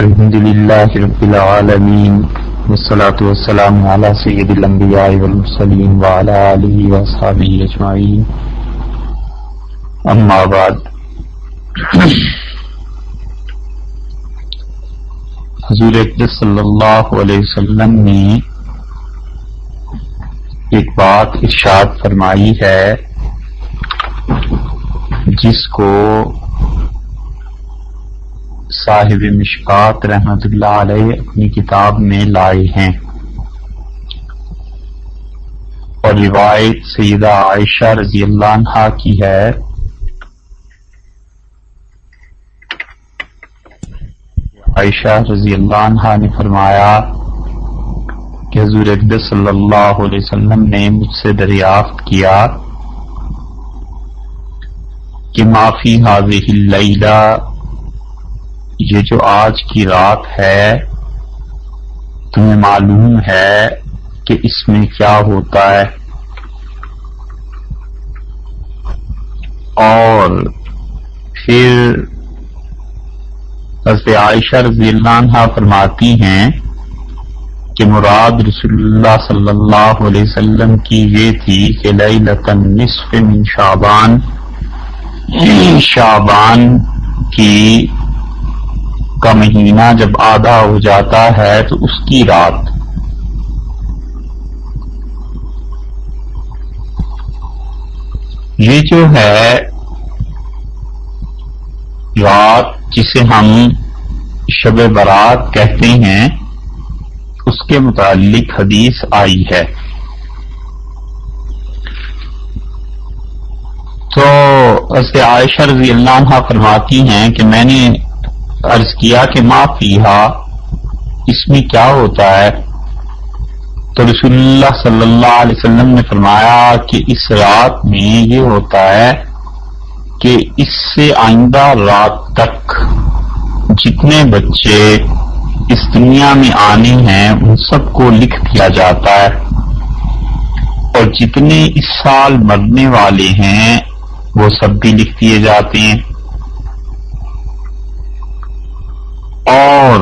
الحمد للہ رب العالمین والصلاة والسلام علی سید الانبیاء والمرسلین وعلی آلہ واصحابہ اجمعین، اما بعد۔ حضور اقدس صلی اللہ علیہ وسلم نے ایک بات ارشاد فرمائی ہے جس کو صاحب مشکات رحمت اللہ علیہ اپنی کتاب میں لائے ہیں، اور روایت سیدہ عائشہ رضی اللہ عنہا کی ہے۔ عائشہ رضی اللہ عنہا نے فرمایا کہ حضور اقدس صلی اللہ علیہ وسلم نے مجھ سے دریافت کیا کہ ما فی ہذہ اللیلہ، یہ جو آج کی رات ہے تمہیں معلوم ہے کہ اس میں کیا ہوتا ہے؟ اور پھر حضرت عائشہ رضی اللہ عنہا فرماتی ہیں کہ مراد رسول اللہ صلی اللہ علیہ وسلم کی یہ تھی کہ لیلۃ النصف من شعبان، شعبان کی کا مہینہ جب آدھا ہو جاتا ہے تو اس کی رات۔ یہ جو ہے رات جسے ہم شب برات کہتے ہیں، اس کے متعلق حدیث آئی ہے۔ تو حضرت عائشہ رضی اللہ عنہا فرماتی ہیں کہ میں نے عرض کیا کہ ما فیہا، اس میں کیا ہوتا ہے؟ تو رسول اللہ صلی اللہ علیہ وسلم نے فرمایا کہ اس رات میں یہ ہوتا ہے کہ اس سے آئندہ رات تک جتنے بچے اس دنیا میں آنے ہیں ان سب کو لکھ دیا جاتا ہے، اور جتنے اس سال مرنے والے ہیں وہ سب بھی لکھ دیے جاتے ہیں، اور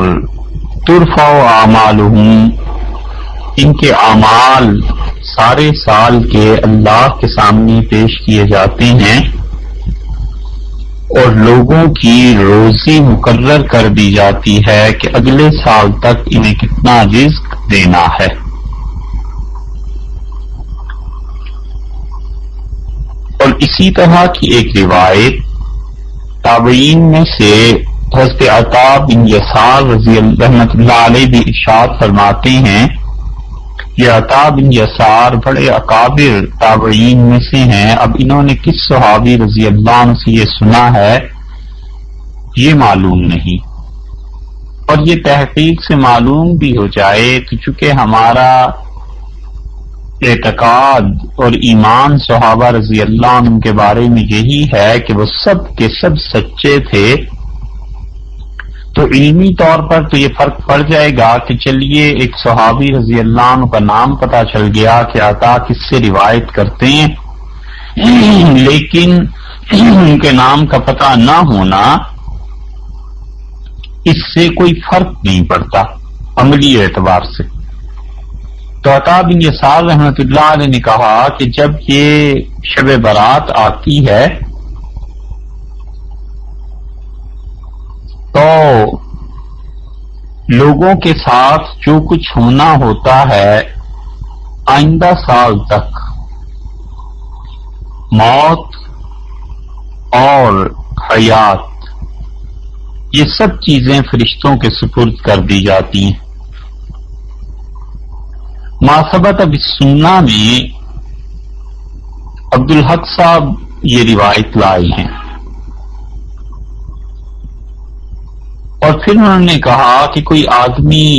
ترفع اعمالہم، ان کے اعمال سارے سال کے اللہ کے سامنے پیش کیے جاتے ہیں، اور لوگوں کی روزی مقرر کر دی جاتی ہے کہ اگلے سال تک انہیں کتنا رزق دینا ہے۔ اور اسی طرح کی ایک روایت تابعین میں سے حضرت عطا بن یسار رضی اللہ رحمت اللہ علیہ بھی ارشاد فرماتے ہیں، یہ عطا بن یسار بڑے اکابر تابعین میں سے ہیں، اب انہوں نے کس صحابی رضی اللہ عنہ سے یہ سنا ہے یہ معلوم نہیں، اور یہ تحقیق سے معلوم بھی ہو جائے تو چونکہ ہمارا اعتقاد اور ایمان صحابہ رضی اللہ عنہ کے بارے میں یہی ہے کہ وہ سب کے سب سچے تھے، تو علمی طور پر تو یہ فرق پڑ جائے گا کہ چلیے ایک صحابی رضی اللہ عنہ کا نام پتہ چل گیا کہ عطا کس سے روایت کرتے ہیں، لیکن ان کے نام کا پتہ نہ ہونا اس سے کوئی فرق نہیں پڑتا عملی اعتبار سے۔ تو عطا بن یسار رحمۃ اللہ علیہ نے کہا کہ جب یہ شب برات آتی ہے تو لوگوں کے ساتھ جو کچھ ہونا ہوتا ہے آئندہ سال تک، موت اور حیات، یہ سب چیزیں فرشتوں کے سپرد کر دی جاتی ہیں۔ ما ثبت بالسنہ میں عبدالحق صاحب یہ روایت لائے ہیں، اور پھر انہوں نے کہا کہ کوئی آدمی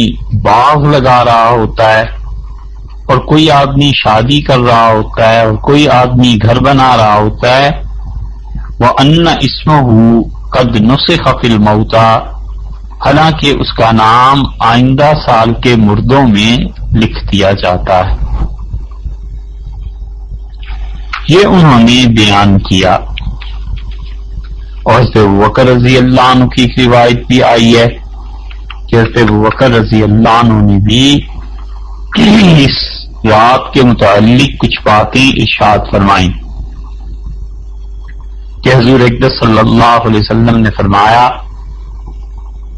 باغ لگا رہا ہوتا ہے، اور کوئی آدمی شادی کر رہا ہوتا ہے، اور کوئی آدمی گھر بنا رہا ہوتا ہے، وَأَنَّ اسْمَهُ قَدْ نُسِخَ فِي الْمَوْتَى، حالانکہ اس کا نام آئندہ سال کے مردوں میں لکھ دیا جاتا ہے۔ یہ انہوں نے بیان کیا، اور حضرت ابوبکر رضی اللہ عنہ کی روایت بھی آئی ہے کہ حضرت ابوبکر رضی اللہ عنہ نے بھی اس رات کے متعلق کچھ باتیں ارشاد فرمائیں کہ حضور اقدس صلی اللہ علیہ وسلم نے فرمایا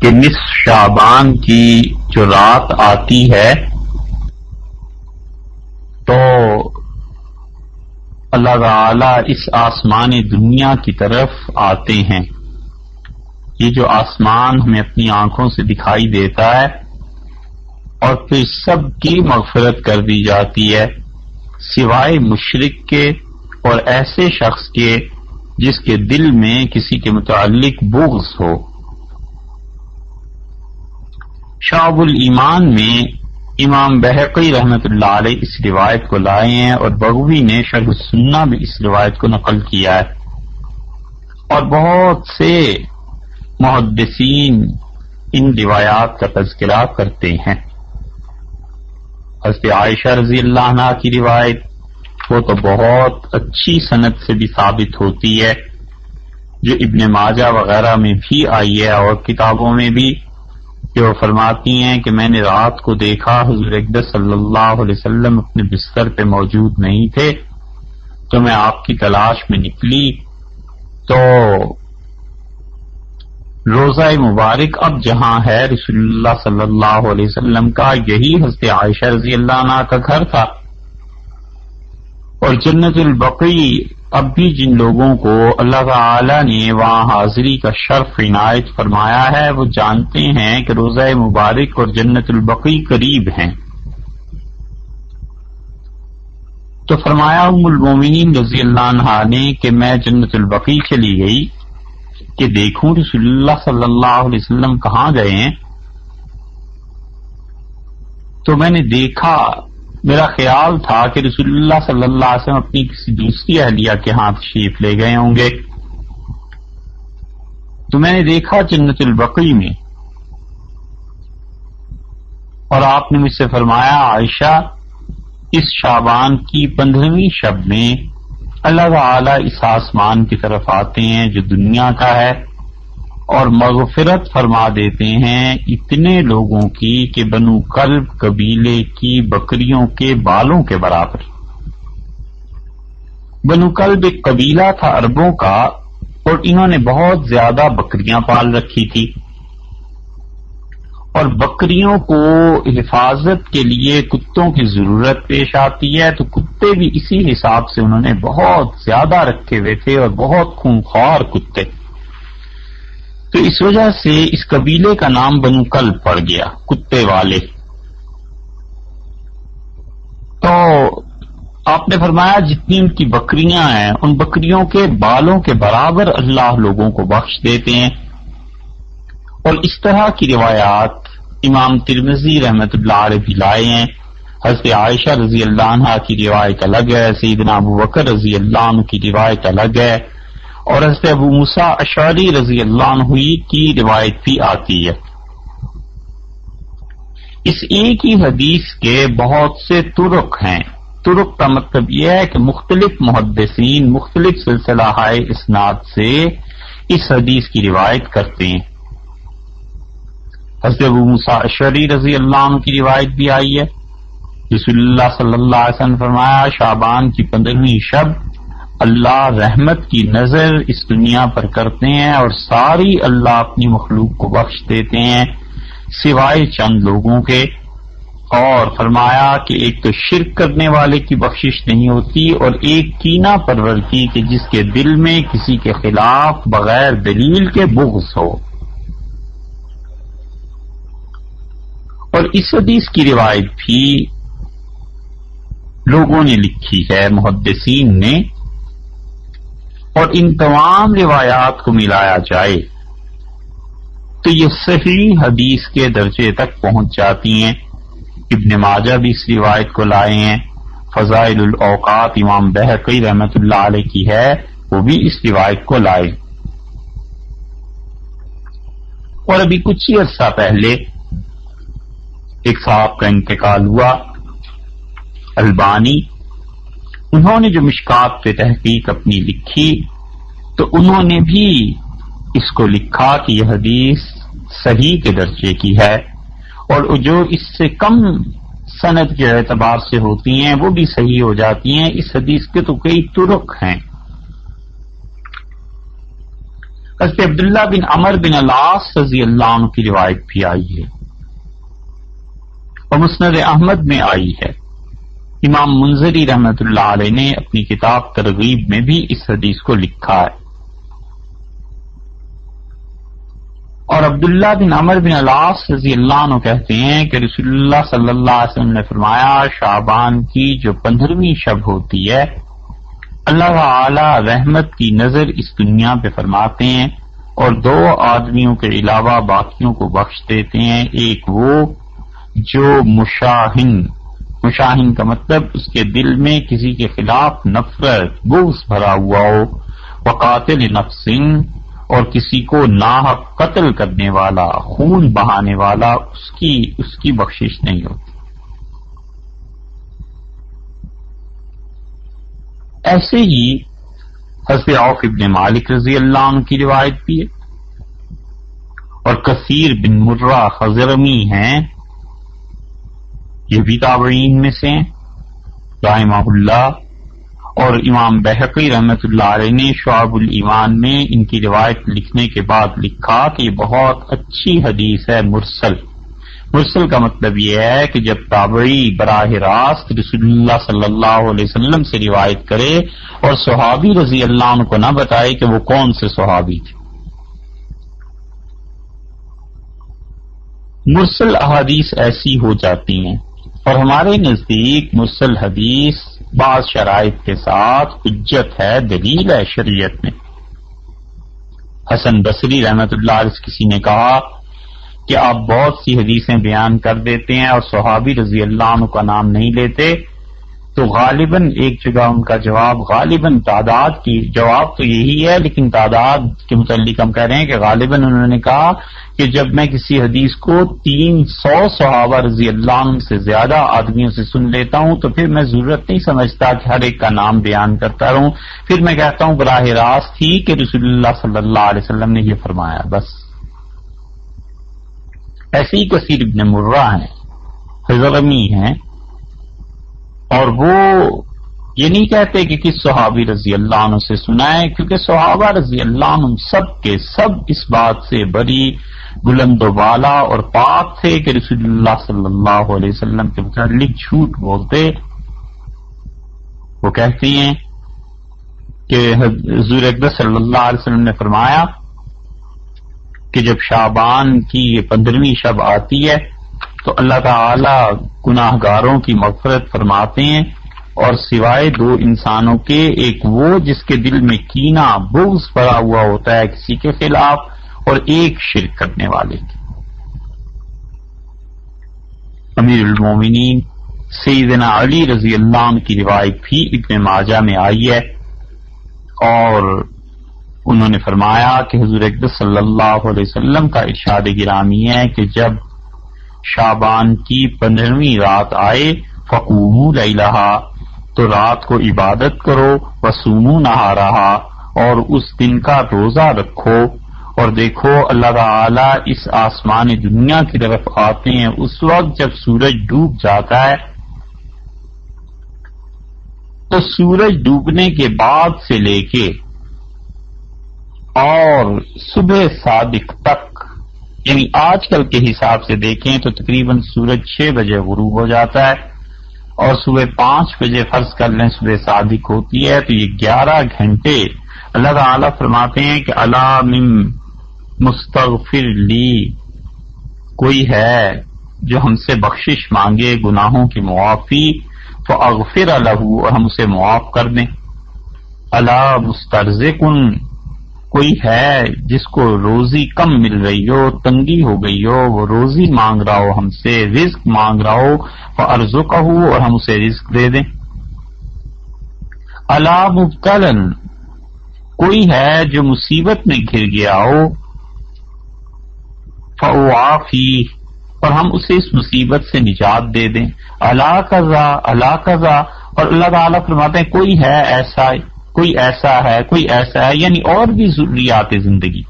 کہ نصف شعبان کی جو رات آتی ہے تو اللہ تعالی اس آسمان دنیا کی طرف آتے ہیں. یہ جو آسمان ہمیں اپنی آنکھوں سے دکھائی دیتا ہے اور پھر سب کی مغفرت کر دی جاتی ہے سوائے مشرک کے اور ایسے شخص کے جس کے دل میں کسی کے متعلق بغض ہو. شعب الایمان میں امام بہقی رحمۃ اللہ علیہ اس روایت کو لائے ہیں اور بغوی نے شرح السنہ میں اس روایت کو نقل کیا ہے اور بہت سے محدثین ان روایات کا تذکرہ کرتے ہیں. حضرت عائشہ رضی اللہ عنہا کی روایت وہ تو بہت اچھی سند سے بھی ثابت ہوتی ہے جو ابن ماجہ وغیرہ میں بھی آئی ہے اور کتابوں میں بھی، جو فرماتی ہیں کہ میں نے رات کو دیکھا حضور اقدس صلی اللہ علیہ وسلم اپنے بستر پہ موجود نہیں تھے تو میں آپ کی تلاش میں نکلی تو روضہ مبارک اب جہاں ہے رسول اللہ صلی اللہ علیہ وسلم کا، یہی حضرت عائشہ رضی اللہ عنہا کا گھر تھا. اور جنت البقیع اب بھی جن لوگوں کو اللہ تعالی نے وہاں حاضری کا شرف عنایت فرمایا ہے وہ جانتے ہیں کہ روضہ مبارک اور جنت البقیع قریب ہیں. تو فرمایا ام المومنین رضی اللہ عنہا نے کہ میں جنت البقیع چلی گئی کہ دیکھوں رسول اللہ صلی اللہ علیہ وسلم کہاں گئے ہیں. تو میں نے دیکھا، میرا خیال تھا کہ رسول اللہ صلی اللہ علیہ وسلم اپنی کسی دوسری اہلیہ کے ہاں تشریف لے گئے ہوں گے. تو میں نے دیکھا جنت البقیع میں اور آپ نے مجھ سے فرمایا عائشہ اس شعبان کی 15ویں شب میں اللہ تعالی اس آسمان کی طرف آتے ہیں جو دنیا کا ہے اور مغفرت فرما دیتے ہیں اتنے لوگوں کی کہ بنو کلب قبیلے کی بکریوں کے بالوں کے برابر. بنو کلب ایک قبیلہ تھا عربوں کا اور انہوں نے بہت زیادہ بکریاں پال رکھی تھی اور بکریوں کو حفاظت کے لیے کتوں کی ضرورت پیش آتی ہے تو کتے بھی اسی حساب سے انہوں نے بہت زیادہ رکھے ہوئے تھے اور بہت خونخوار کتے. تو اس وجہ سے اس قبیلے کا نام بنو کلب پڑ گیا، کتے والے. تو آپ نے فرمایا جتنی ان کی بکریاں ہیں ان بکریوں کے بالوں کے برابر اللہ لوگوں کو بخش دیتے ہیں. اور اس طرح کی روایات امام ترمذی رحمۃ اللہ علیہ بھی لائے ہیں. حضرت عائشہ رضی اللہ عنہا کی روایت الگ ہے، سیدنا ابوبکر رضی اللہ عنہ کی روایت الگ ہے اور حضرت ابو موسیٰ اشعری رضی اللہ عنہ کی روایت بھی آتی ہے. اس ایک ہی حدیث کے بہت سے طرق ہیں. طرق کا مطلب یہ ہے کہ مختلف محدثین مختلف سلسلہ اسناد سے اس حدیث کی روایت کرتے ہیں. حضرت ابو موسیٰ اشعری رضی اللہ عنہ کی روایت بھی آئی ہے. رسول اللہ صلی اللہ علیہ وسلم فرمایا شعبان کی 15ویں شب اللہ رحمت کی نظر اس دنیا پر کرتے ہیں اور ساری اللہ اپنی مخلوق کو بخش دیتے ہیں سوائے چند لوگوں کے. اور فرمایا کہ ایک تو شرک کرنے والے کی بخشش نہیں ہوتی اور ایک کینہ پرور کی کہ جس کے دل میں کسی کے خلاف بغیر دلیل کے بغض ہو. اور اس حدیث کی روایت بھی لوگوں نے لکھی ہے محدثین نے، اور ان تمام روایات کو ملایا جائے تو یہ صحیح حدیث کے درجے تک پہنچ جاتی ہیں. ابن ماجہ بھی اس روایت کو لائے ہیں. فضائل الاوقات امام بہقی رحمۃ اللہ علیہ کی ہے، وہ بھی اس روایت کو لائے. اور ابھی کچھ ہی عرصہ پہلے ایک صاحب کا انتقال ہوا، البانی. انہوں نے جو مشکات پہ تحقیق اپنی لکھی تو انہوں نے بھی اس کو لکھا کہ یہ حدیث صحیح کے درجے کی ہے، اور جو اس سے کم سند کے اعتبار سے ہوتی ہیں وہ بھی صحیح ہو جاتی ہیں۔ اس حدیث کے تو کئی طرق ہیں۔ حضرت عبداللہ بن عمر بن العاص رضی اللہ عنہ کی روایت بھی آئی ہے اور مسند احمد میں آئی ہے۔ امام منذری رحمۃ اللہ علیہ نے اپنی کتاب ترغیب میں بھی اس حدیث کو لکھا ہے۔ اور عبداللہ بن عمر بن العاص رضی اللہ عنہ کہتے ہیں کہ رسول اللہ صلی اللہ علیہ وسلم نے فرمایا، شعبان کی جو 15ویں شب ہوتی ہے، اللہ تعالی رحمت کی نظر اس دنیا پہ فرماتے ہیں اور 2 آدمیوں کے علاوہ باقیوں کو بخش دیتے ہیں۔ ایک وہ جو مشاہن کا مطلب اس کے دل میں کسی کے خلاف نفرت بغض بھرا ہوا ہو، وقاتل نفس، اور کسی کو ناحق قتل کرنے والا، خون بہانے والا، اس کی بخشش نہیں ہوتی۔ ایسے ہی حضرت عوف بن مالک رضی اللہ عنہ کی روایت بھی ہے، اور کثیر بن مرہ خضرمی ہیں، یہ بھی تابعین میں سے ہیں رحمہ اللہ، اور امام بہقی رحمۃ اللہ علیہ نے شعب الایمان میں ان کی روایت لکھنے کے بعد لکھا کہ یہ بہت اچھی حدیث ہے مرسل۔ مرسل کا مطلب یہ ہے کہ جب تابعی براہ راست رسول اللہ صلی اللہ علیہ وسلم سے روایت کرے اور صحابی رضی اللہ عنہ کو نہ بتائے کہ وہ کون سے صحابی تھے۔ مرسل احادیث ایسی ہو جاتی ہیں، اور ہمارے نزدیک مرسل حدیث بعض شرائط کے ساتھ حجت ہے، دلیل ہے شریعت میں۔ حسن بصری رحمۃ اللہ علیہ کسی نے کہا کہ آپ بہت سی حدیثیں بیان کر دیتے ہیں اور صحابی رضی اللہ عنہ کا نام نہیں لیتے، تو غالباً ایک جگہ ان کا جواب غالباً تعداد کی جواب تو یہی ہے، لیکن تعداد کے متعلق ہم کہہ رہے ہیں کہ غالباً انہوں نے کہا کہ جب میں کسی حدیث کو 300 صحابہ رضی اللہ عنہ سے زیادہ آدمیوں سے سن لیتا ہوں تو پھر میں ضرورت نہیں سمجھتا کہ ہر ایک کا نام بیان کرتا رہوں، پھر میں کہتا ہوں براہ راست ہی کہ رسول اللہ صلی اللہ علیہ وسلم نے یہ فرمایا، بس۔ ایسے ہی کثیر ابن مرہ ہیں، حضرمی ہیں، اور وہ یہ نہیں کہتے کہ کس صحابی رضی اللہ عنہ سے سنائے، کیونکہ صحابہ رضی اللہ عنہ سب کے سب اس بات سے بڑی بلند و بالا اور پاک تھے کہ رسول اللہ صلی اللہ علیہ وسلم کے متعلق جھوٹ بولتے۔ وہ کہتے ہیں کہ حضور اقدس صلی اللہ علیہ وسلم نے فرمایا کہ جب شعبان کی 15ویں شب آتی ہے تو اللہ تعالی گناہ گاروں کی مغفرت فرماتے ہیں، اور سوائے 2 انسانوں کے، ایک وہ جس کے دل میں کینہ بغض بھرا ہوا ہوتا ہے کسی کے خلاف، اور ایک شرک کرنے والے کی۔ امیر المومنین سیدنا علی رضی اللہ عنہ کی روایت بھی ابن ماجہ میں آئی ہے، اور انہوں نے فرمایا کہ حضور اقدس صلی اللہ علیہ وسلم کا ارشاد گرامی ہے کہ جب شعبان کی 15ویں رات آئے فقوموا لیلہا، تو رات کو عبادت کرو، وصوموا نہارہا، اور اس دن کا روزہ رکھو، اور دیکھو اللہ تعالی اس آسمان دنیا کی طرف آتے ہیں اس وقت جب سورج ڈوب جاتا ہے، تو سورج ڈوبنے کے بعد سے لے کے اور صبح صادق تک، یعنی آج کل کے حساب سے دیکھیں تو تقریباً سورج 6 بجے غروب ہو جاتا ہے، اور صبح 5 بجے فرض کر لیں صبح صادق ہوتی ہے، تو یہ 11 گھنٹے اللہ تعالیٰ فرماتے ہیں کہ الا من مستغفر لی، کوئی ہے جو ہم سے بخشش مانگے گناہوں کی معافی، فاغفر لہ، اور ہم اسے معاف کر دیں۔ الا مسترزقن، کوئی ہے جس کو روزی کم مل رہی ہو، تنگی ہو گئی ہو، وہ روزی مانگ رہا ہو ہم سے، رزق مانگ رہا ہو، فارزقہ، اور ہم اسے رزق دے دیں۔ الا مبتلن، کوئی ہے جو مصیبت میں گر گیا ہو، فاعافی، اور ہم اسے اس مصیبت سے نجات دے دیں۔ الا کذا الا کذا، اور اللہ تعالیٰ فرماتے ہیں کوئی ہے ایسا، کوئی ایسا ہے، کوئی ایسا ہے، یعنی اور بھی ضروریات زندگی۔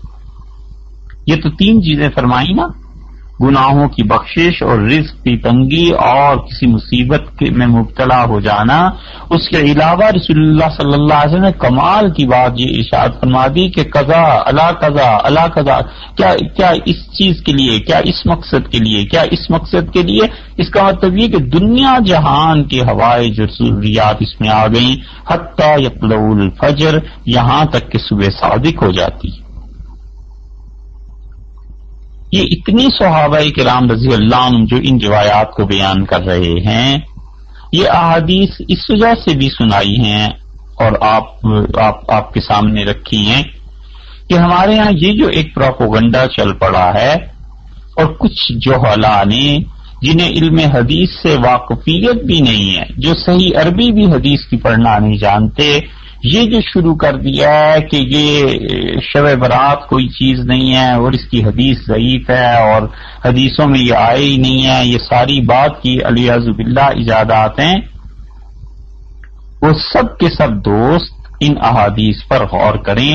یہ تو 3 چیزیں فرمائی نا، گناہوں کی بخشش اور رزق کی تنگی اور کسی مصیبت میں مبتلا ہو جانا۔ اس کے علاوہ رسول اللہ صلی اللہ علیہ وسلم نے کمال کی بات یہ ارشاد فرما دی کہ قضا الا قضا الا قضا، کیا اس چیز کے لیے، کیا اس مقصد کے لیے، کیا اس مقصد کے لیے۔ اس کا مطلب یہ کہ دنیا جہان کی ہوائج اور ضروریات اس میں آ گئیں، حتی یطلع الفجر، یہاں تک کہ صبح صادق ہو جاتی۔ یہ اتنے صحابہ کرام رضی اللہ عنہ جو ان روایات کو بیان کر رہے ہیں، یہ احادیث اس وجہ سے بھی سنائی ہیں اور آپ کے سامنے رکھی ہیں کہ ہمارے ہاں یہ جو ایک پروپیگنڈا چل پڑا ہے اور کچھ جہلاء نے جنہیں علم حدیث سے واقفیت بھی نہیں ہے، جو صحیح عربی بھی حدیث کی پڑھنا نہیں جانتے، یہ جو شروع کر دیا ہے کہ یہ شب برات کوئی چیز نہیں ہے اور اس کی حدیث ضعیف ہے اور حدیثوں میں یہ آئے ہی نہیں ہے، یہ ساری بات کی علیاذ باللہ ایجادات ہیں، وہ سب کے سب دوست ان احادیث پر غور کریں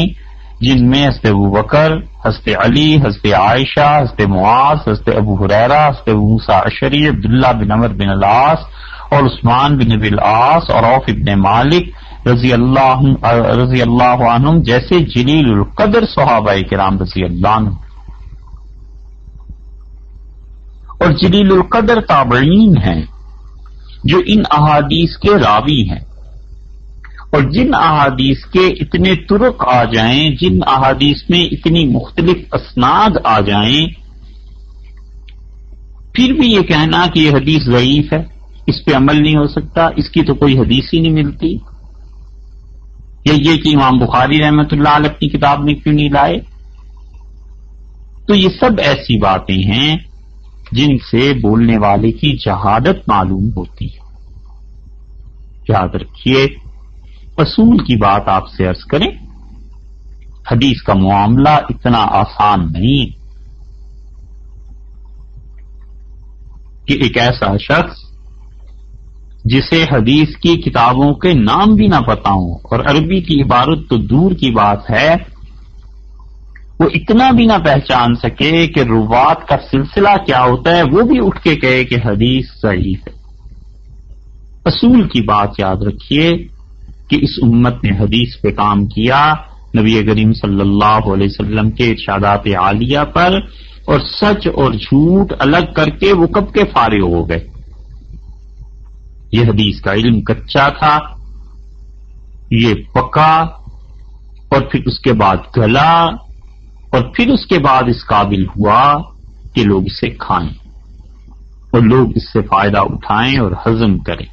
جن میں حضرت ابوبکر، حضرت علی، حضرت عائشہ، حضرت معاذ، حضرت ابو ہریرہ، حضرت ابو موسیٰ اشعری، عبداللہ بن عمر بن العاص اور عثمان بن ابی العاص اور عوف بن مالک رضی اللہ عنہم جیسے جلیل القدر صحابہ کرام رضی اللہ عنہم اور جلیل القدر تابعین ہیں جو ان احادیث کے راوی ہیں، اور جن احادیث کے اتنے طرق آ جائیں، جن احادیث میں اتنی مختلف اسناد آ جائیں، پھر بھی یہ کہنا کہ یہ حدیث ضعیف ہے، اس پہ عمل نہیں ہو سکتا، اس کی تو کوئی حدیث ہی نہیں ملتی، یہ کہ امام بخاری رحمۃ اللہ علیہ اپنی کتاب میں کیوں نہیں لائے۔ تو یہ سب ایسی باتیں ہیں جن سے بولنے والے کی جہالت معلوم ہوتی ہے۔ یاد رکھیے، اصول کی بات آپ سے عرض کریں، حدیث کا معاملہ اتنا آسان نہیں کہ ایک ایسا شخص جسے حدیث کی کتابوں کے نام بھی نہ پتہ ہوں اور عربی کی عبارت تو دور کی بات ہے، وہ اتنا بھی نہ پہچان سکے کہ روات کا سلسلہ کیا ہوتا ہے، وہ بھی اٹھ کے کہے کہ حدیث صحیح ہے۔ اصول کی بات یاد رکھیے کہ اس امت نے حدیث پہ کام کیا، نبی کریم صلی اللہ علیہ وسلم کے ارشادات عالیہ پر، اور سچ اور جھوٹ الگ کر کے وہ کب کے فارغ ہو گئے۔ یہ حدیث کا علم کچا تھا، یہ پکا، اور پھر اس کے بعد گلا، اور پھر اس کے بعد اس قابل ہوا کہ لوگ اسے کھائیں اور لوگ اس سے فائدہ اٹھائیں اور ہضم کریں۔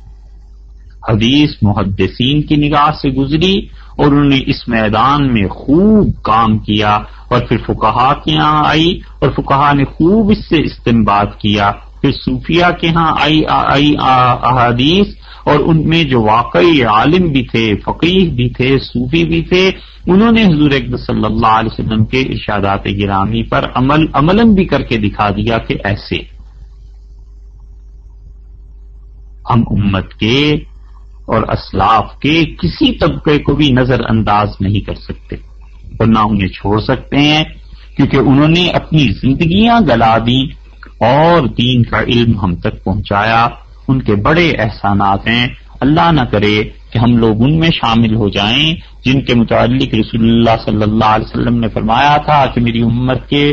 حدیث محدثین کی نگاہ سے گزری اور انہوں نے اس میدان میں خوب کام کیا، اور پھر فقہا کے یہاں آئی اور فقہا نے خوب اس سے استنباط کیا، پھر صوفیہ کے ہاں آئی احادیث، اور ان میں جو واقعی عالم بھی تھے، فقیہ بھی تھے، صوفی بھی تھے، انہوں نے حضور اکرم صلی اللہ علیہ وسلم کے ارشادات گرامی پر عملاً بھی کر کے دکھا دیا کہ ایسے ہم امت کے اور اسلاف کے کسی طبقے کو بھی نظر انداز نہیں کر سکتے اور نہ انہیں چھوڑ سکتے ہیں، کیونکہ انہوں نے اپنی زندگیاں گلا دی اور دین کا علم ہم تک پہنچایا۔ ان کے بڑے احسانات ہیں، اللہ نہ کرے کہ ہم لوگ ان میں شامل ہو جائیں جن کے متعلق رسول اللہ صلی اللہ علیہ وسلم نے فرمایا تھا کہ میری امت کے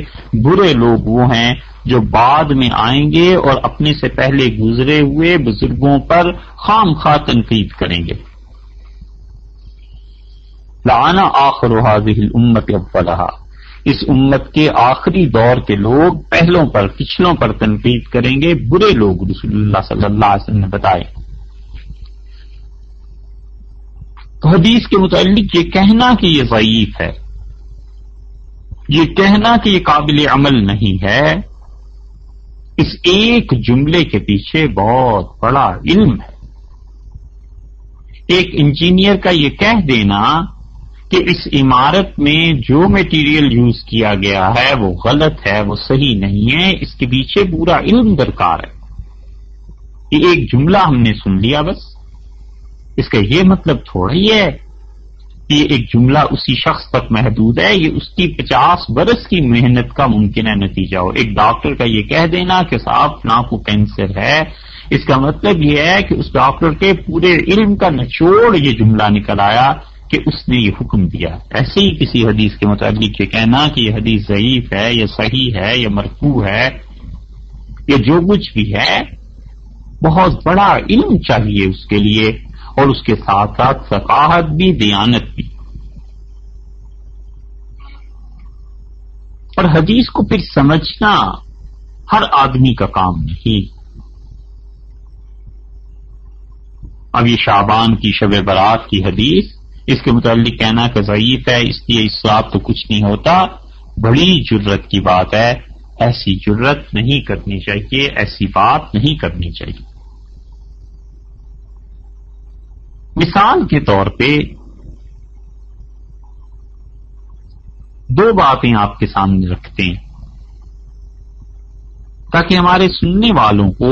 برے لوگ وہ ہیں جو بعد میں آئیں گے اور اپنے سے پہلے گزرے ہوئے بزرگوں پر خام خواہ تنقید کریں گے۔ لعن آخر هذه الامت اولها، اس امت کے آخری دور کے لوگ پہلوں پر، پچھلوں پر تنقید کریں گے، برے لوگ رسول اللہ صلی اللہ علیہ وسلم نے بتائے۔ تو حدیث کے متعلق یہ کہنا کہ یہ ضعیف ہے، یہ کہنا کہ یہ قابل عمل نہیں ہے، اس ایک جملے کے پیچھے بہت بڑا علم ہے۔ ایک انجینئر کا یہ کہہ دینا کہ اس عمارت میں جو میٹیریل یوز کیا گیا ہے وہ غلط ہے، وہ صحیح نہیں ہے، اس کے پیچھے پورا علم درکار ہے۔ یہ ایک جملہ ہم نے سن لیا بس، اس کا یہ مطلب تھوڑا ہی ہے کہ یہ ایک جملہ اسی شخص تک محدود ہے، یہ اس کی 50 برس کی محنت کا ممکن ہے نتیجہ ہو۔ ایک ڈاکٹر کا یہ کہہ دینا کہ صاحب فلاں کو کینسر ہے، اس کا مطلب یہ ہے کہ اس ڈاکٹر کے پورے علم کا نچوڑ یہ جملہ نکل آیا کہ اس نے یہ حکم دیا۔ ایسے ہی کسی حدیث کے متعلق یہ کہنا کہ یہ حدیث ضعیف ہے یا صحیح ہے یا مرفوع ہے یا جو کچھ بھی ہے، بہت بڑا علم چاہیے اس کے لیے، اور اس کے ساتھ ساتھ ثقافت بھی، دیانت بھی۔ اور حدیث کو پھر سمجھنا ہر آدمی کا کام نہیں۔ اب یہ شعبان کی شب برات کی حدیث، اس کے متعلق کہنا کہ ضعیف ہے، اس لیے اس بات تو کچھ نہیں ہوتا، بڑی جرت کی بات ہے۔ ایسی جرت نہیں کرنی چاہیے، ایسی بات نہیں کرنی چاہیے۔ مثال کے طور پہ دو باتیں آپ کے سامنے رکھتے ہیں تاکہ ہمارے سننے والوں کو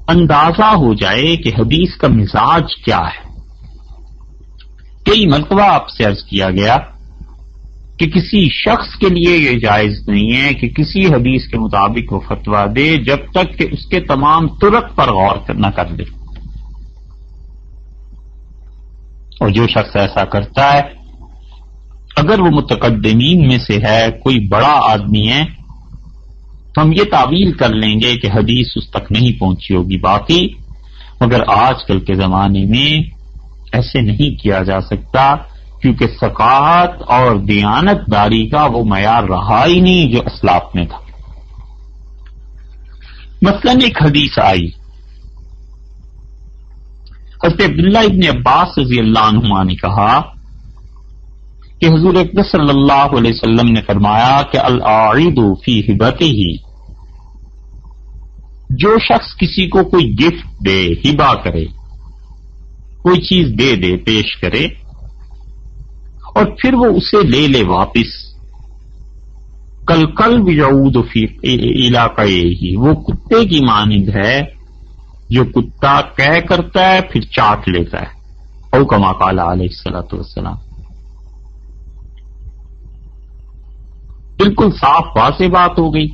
اندازہ ہو جائے کہ حدیث کا مزاج کیا ہے۔ کئی مرتبہ آپ سے عرض کیا گیا کہ کسی شخص کے لیے یہ جائز نہیں ہے کہ کسی حدیث کے مطابق وہ فتویٰ دے جب تک کہ اس کے تمام طرق پر غور نہ کر لے، اور جو شخص ایسا کرتا ہے اگر وہ متقدمین میں سے ہے، کوئی بڑا آدمی ہے، تو ہم یہ تعویل کر لیں گے کہ حدیث اس تک نہیں پہنچی ہوگی باقی، مگر آج کل کے زمانے میں ایسے نہیں کیا جا سکتا، کیونکہ ثقافت اور دیانت داری کا وہ معیار رہا ہی نہیں جو اسلاف میں تھا۔ مثلاً ایک حدیث آئی، حضرت عبداللہ ابن عباس رضی اللہ عنہما نے کہا کہ حضور اقدس صلی اللہ علیہ وسلم نے فرمایا کہ العارض فی ہبتہ، جو شخص کسی کو کوئی گفٹ دے، ہبہ کرے، کوئی چیز دے دے، پیش کرے، اور پھر وہ اسے لے لے واپس، کل یعود فی علاقہ، وہ کتے کی مانند ہے جو کتا کہہ کرتا ہے پھر چاٹ لیتا ہے، او کما قال علیہ الصلوۃ والسلام۔ بالکل صاف واضح بات ہو گئی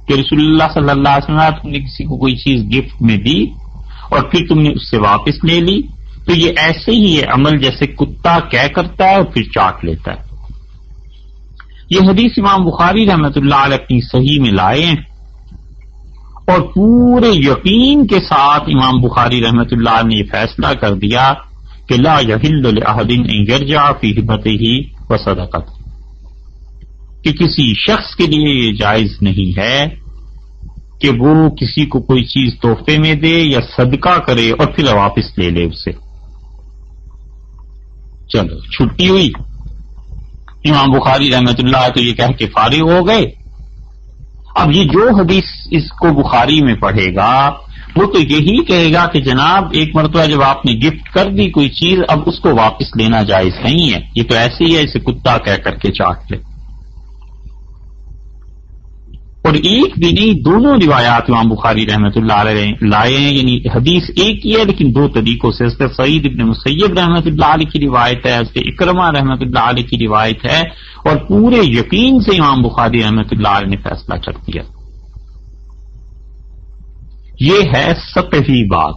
کہ رسول اللہ صلی اللہ علیہ وسلم، تم نے کسی کو کوئی چیز گفٹ میں دی اور پھر تم نے اس سے واپس لے لی، تو یہ ایسے ہی ہے عمل جیسے کتا کہہ کرتا ہے اور پھر چاٹ لیتا ہے۔ یہ حدیث امام بخاری رحمۃ اللہ علیہ اپنی صحیح میں لائے ہیں، اور پورے یقین کے ساتھ امام بخاری رحمۃ اللہ نے یہ فیصلہ کر دیا کہ لا یحل لأحد ان یرجع فی ہبتہ وصدقتہ، کہ کسی شخص کے لیے یہ جائز نہیں ہے کہ وہ کسی کو کوئی چیز تحفے میں دے یا صدقہ کرے اور پھر واپس لے لے اسے۔ چلو چھٹی ہوئی، امام بخاری رحمۃ اللہ تو یہ کہہ کے فارغ ہو گئے۔ اب یہ جو حدیث اس کو بخاری میں پڑھے گا وہ تو یہی کہے گا کہ جناب ایک مرتبہ جب آپ نے گفٹ کر دی کوئی چیز، اب اس کو واپس لینا جائز نہیں ہے، یہ تو ایسے ہی ہے اسے کتا کہہ کر کے چاٹ لے۔ اور ایک بھی نہیں، دونوں روایات امام بخاری رحمۃ اللہ علیہ لائے ہیں، یعنی حدیث ایک ہی ہے لیکن دو طریقوں سے۔ حضرت سعید ابن مسیب رحمۃ اللہ علیہ کی روایت ہے، حضرت اکرمہ رحمۃ اللہ علیہ کی روایت ہے، اور پورے یقین سے امام بخاری رحمۃ اللہ علیہ نے فیصلہ کر دیا۔ یہ ہے سطحی بات۔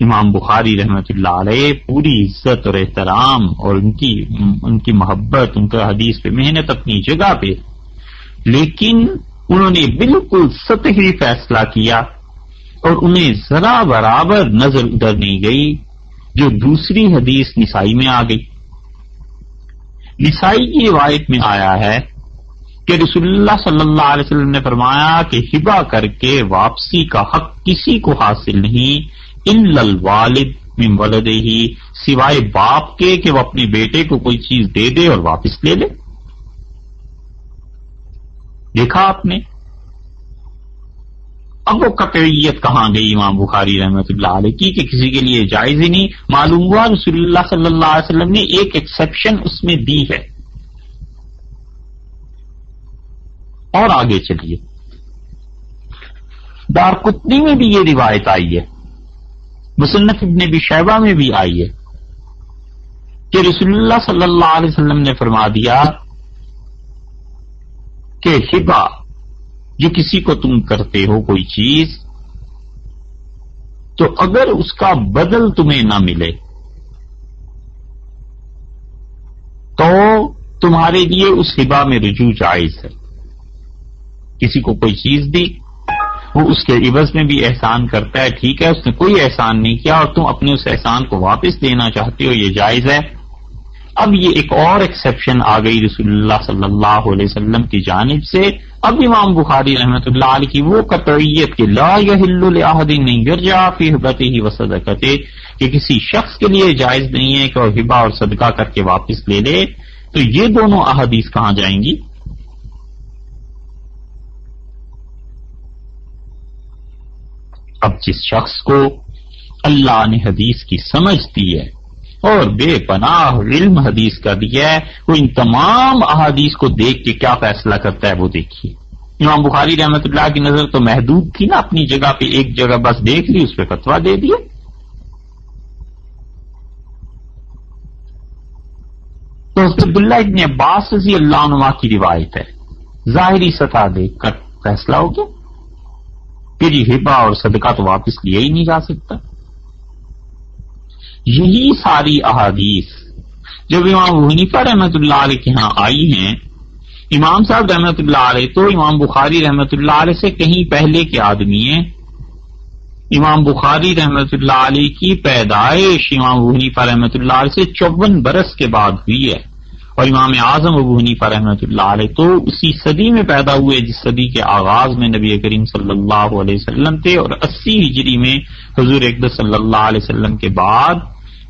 امام بخاری رحمۃ اللہ علیہ پوری عزت اور احترام اور ان کی محبت، ان کا حدیث پہ محنت اپنی جگہ پہ، لیکن انہوں نے بالکل سطحی فیصلہ کیا اور انہیں ذرا برابر نظر ادھر نہیں گئی جو دوسری حدیث نسائی میں آ گئی۔ نسائی کی روایت میں آیا ہے کہ رسول اللہ صلی اللہ علیہ وسلم نے فرمایا کہ ہبہ کر کے واپسی کا حق کسی کو حاصل نہیں الا الوالد من ولدہ، سوائے باپ کے کہ وہ اپنے بیٹے کو کوئی چیز دے دے اور واپس لے لے۔ دیکھا آپ نے، اب وہ قطعیت کہاں گئی امام بخاری رحمۃ اللہ علیہ کی کہ کسی کے لیے جائز ہی نہیں؟ معلوم ہوا رسول اللہ صلی اللہ علیہ وسلم نے ایک ایکسیپشن اس میں دی ہے۔ اور آگے چلیے، دارقطنی میں بھی یہ روایت آئی ہے، مصنف ابن ابی شیبہ میں بھی آئی ہے، کہ رسول اللہ صلی اللہ علیہ وسلم نے فرما دیا کہ ہبہ جو کسی کو تم کرتے ہو کوئی چیز، تو اگر اس کا بدل تمہیں نہ ملے تو تمہارے لیے اس ہبہ میں رجوع جائز ہے۔ کسی کو کوئی چیز دی، وہ اس کے عوض میں بھی احسان کرتا ہے، ٹھیک ہے، اس نے کوئی احسان نہیں کیا اور تم اپنے اس احسان کو واپس دینا چاہتے ہو، یہ جائز ہے۔ اب یہ ایک اور ایکسیپشن آ گئی رسول اللہ صلی اللہ علیہ وسلم کی جانب سے۔ اب امام بخاری رحمۃ اللہ علیہ کی وہ قطعیت کہ لا یحل لأحد ان یرجع فی ہبتہ وصدقتہ، کہ کسی شخص کے لیے جائز نہیں ہے کہ وہ ہبہ اور صدقہ کر کے واپس لے لے، تو یہ دونوں احادیث کہاں جائیں گی؟ اب جس شخص کو اللہ نے حدیث کی سمجھ دی ہے اور بے پناہ علم حدیث کا دیا ہے، وہ ان تمام احادیث کو دیکھ کے کیا فیصلہ کرتا ہے وہ دیکھیے۔ امام بخاری رحمۃ اللہ کی نظر تو محدود تھی نا، اپنی جگہ پہ ایک جگہ بس دیکھ لی، اس پہ فتویٰ دے دیا۔ تو عبداللہ ابن عباس رضی اللہ عنہ کی روایت ہے، ظاہری سطح دیکھ کر فیصلہ ہو گیا کہ جی ہبہ اور صدقہ تو واپس لیا ہی نہیں جا سکتا۔ یہی ساری احادیث جب امام ابو حنیفہ رحمۃ اللہ علیہ کے ہاں آئی ہیں، امام صاحب رحمۃ اللہ علیہ تو امام بخاری رحمۃ اللہ علیہ سے کہیں پہلے کے آدمی ہیں۔ امام بخاری رحمۃ اللہ علیہ کی پیدائش امام ابو حنیفہ رحمۃ اللہ علیہ سے 54 برس کے بعد ہوئی ہے، اور امام اعظم ابو حنیفہ رحمۃ اللہ علیہ تو اسی صدی میں پیدا ہوئے جس صدی کے آغاز میں نبی کریم صلی اللہ علیہ وسلم تھے، اور 80 ہجری میں حضور اقدس صلی اللہ علیہ وسلم کے بعد،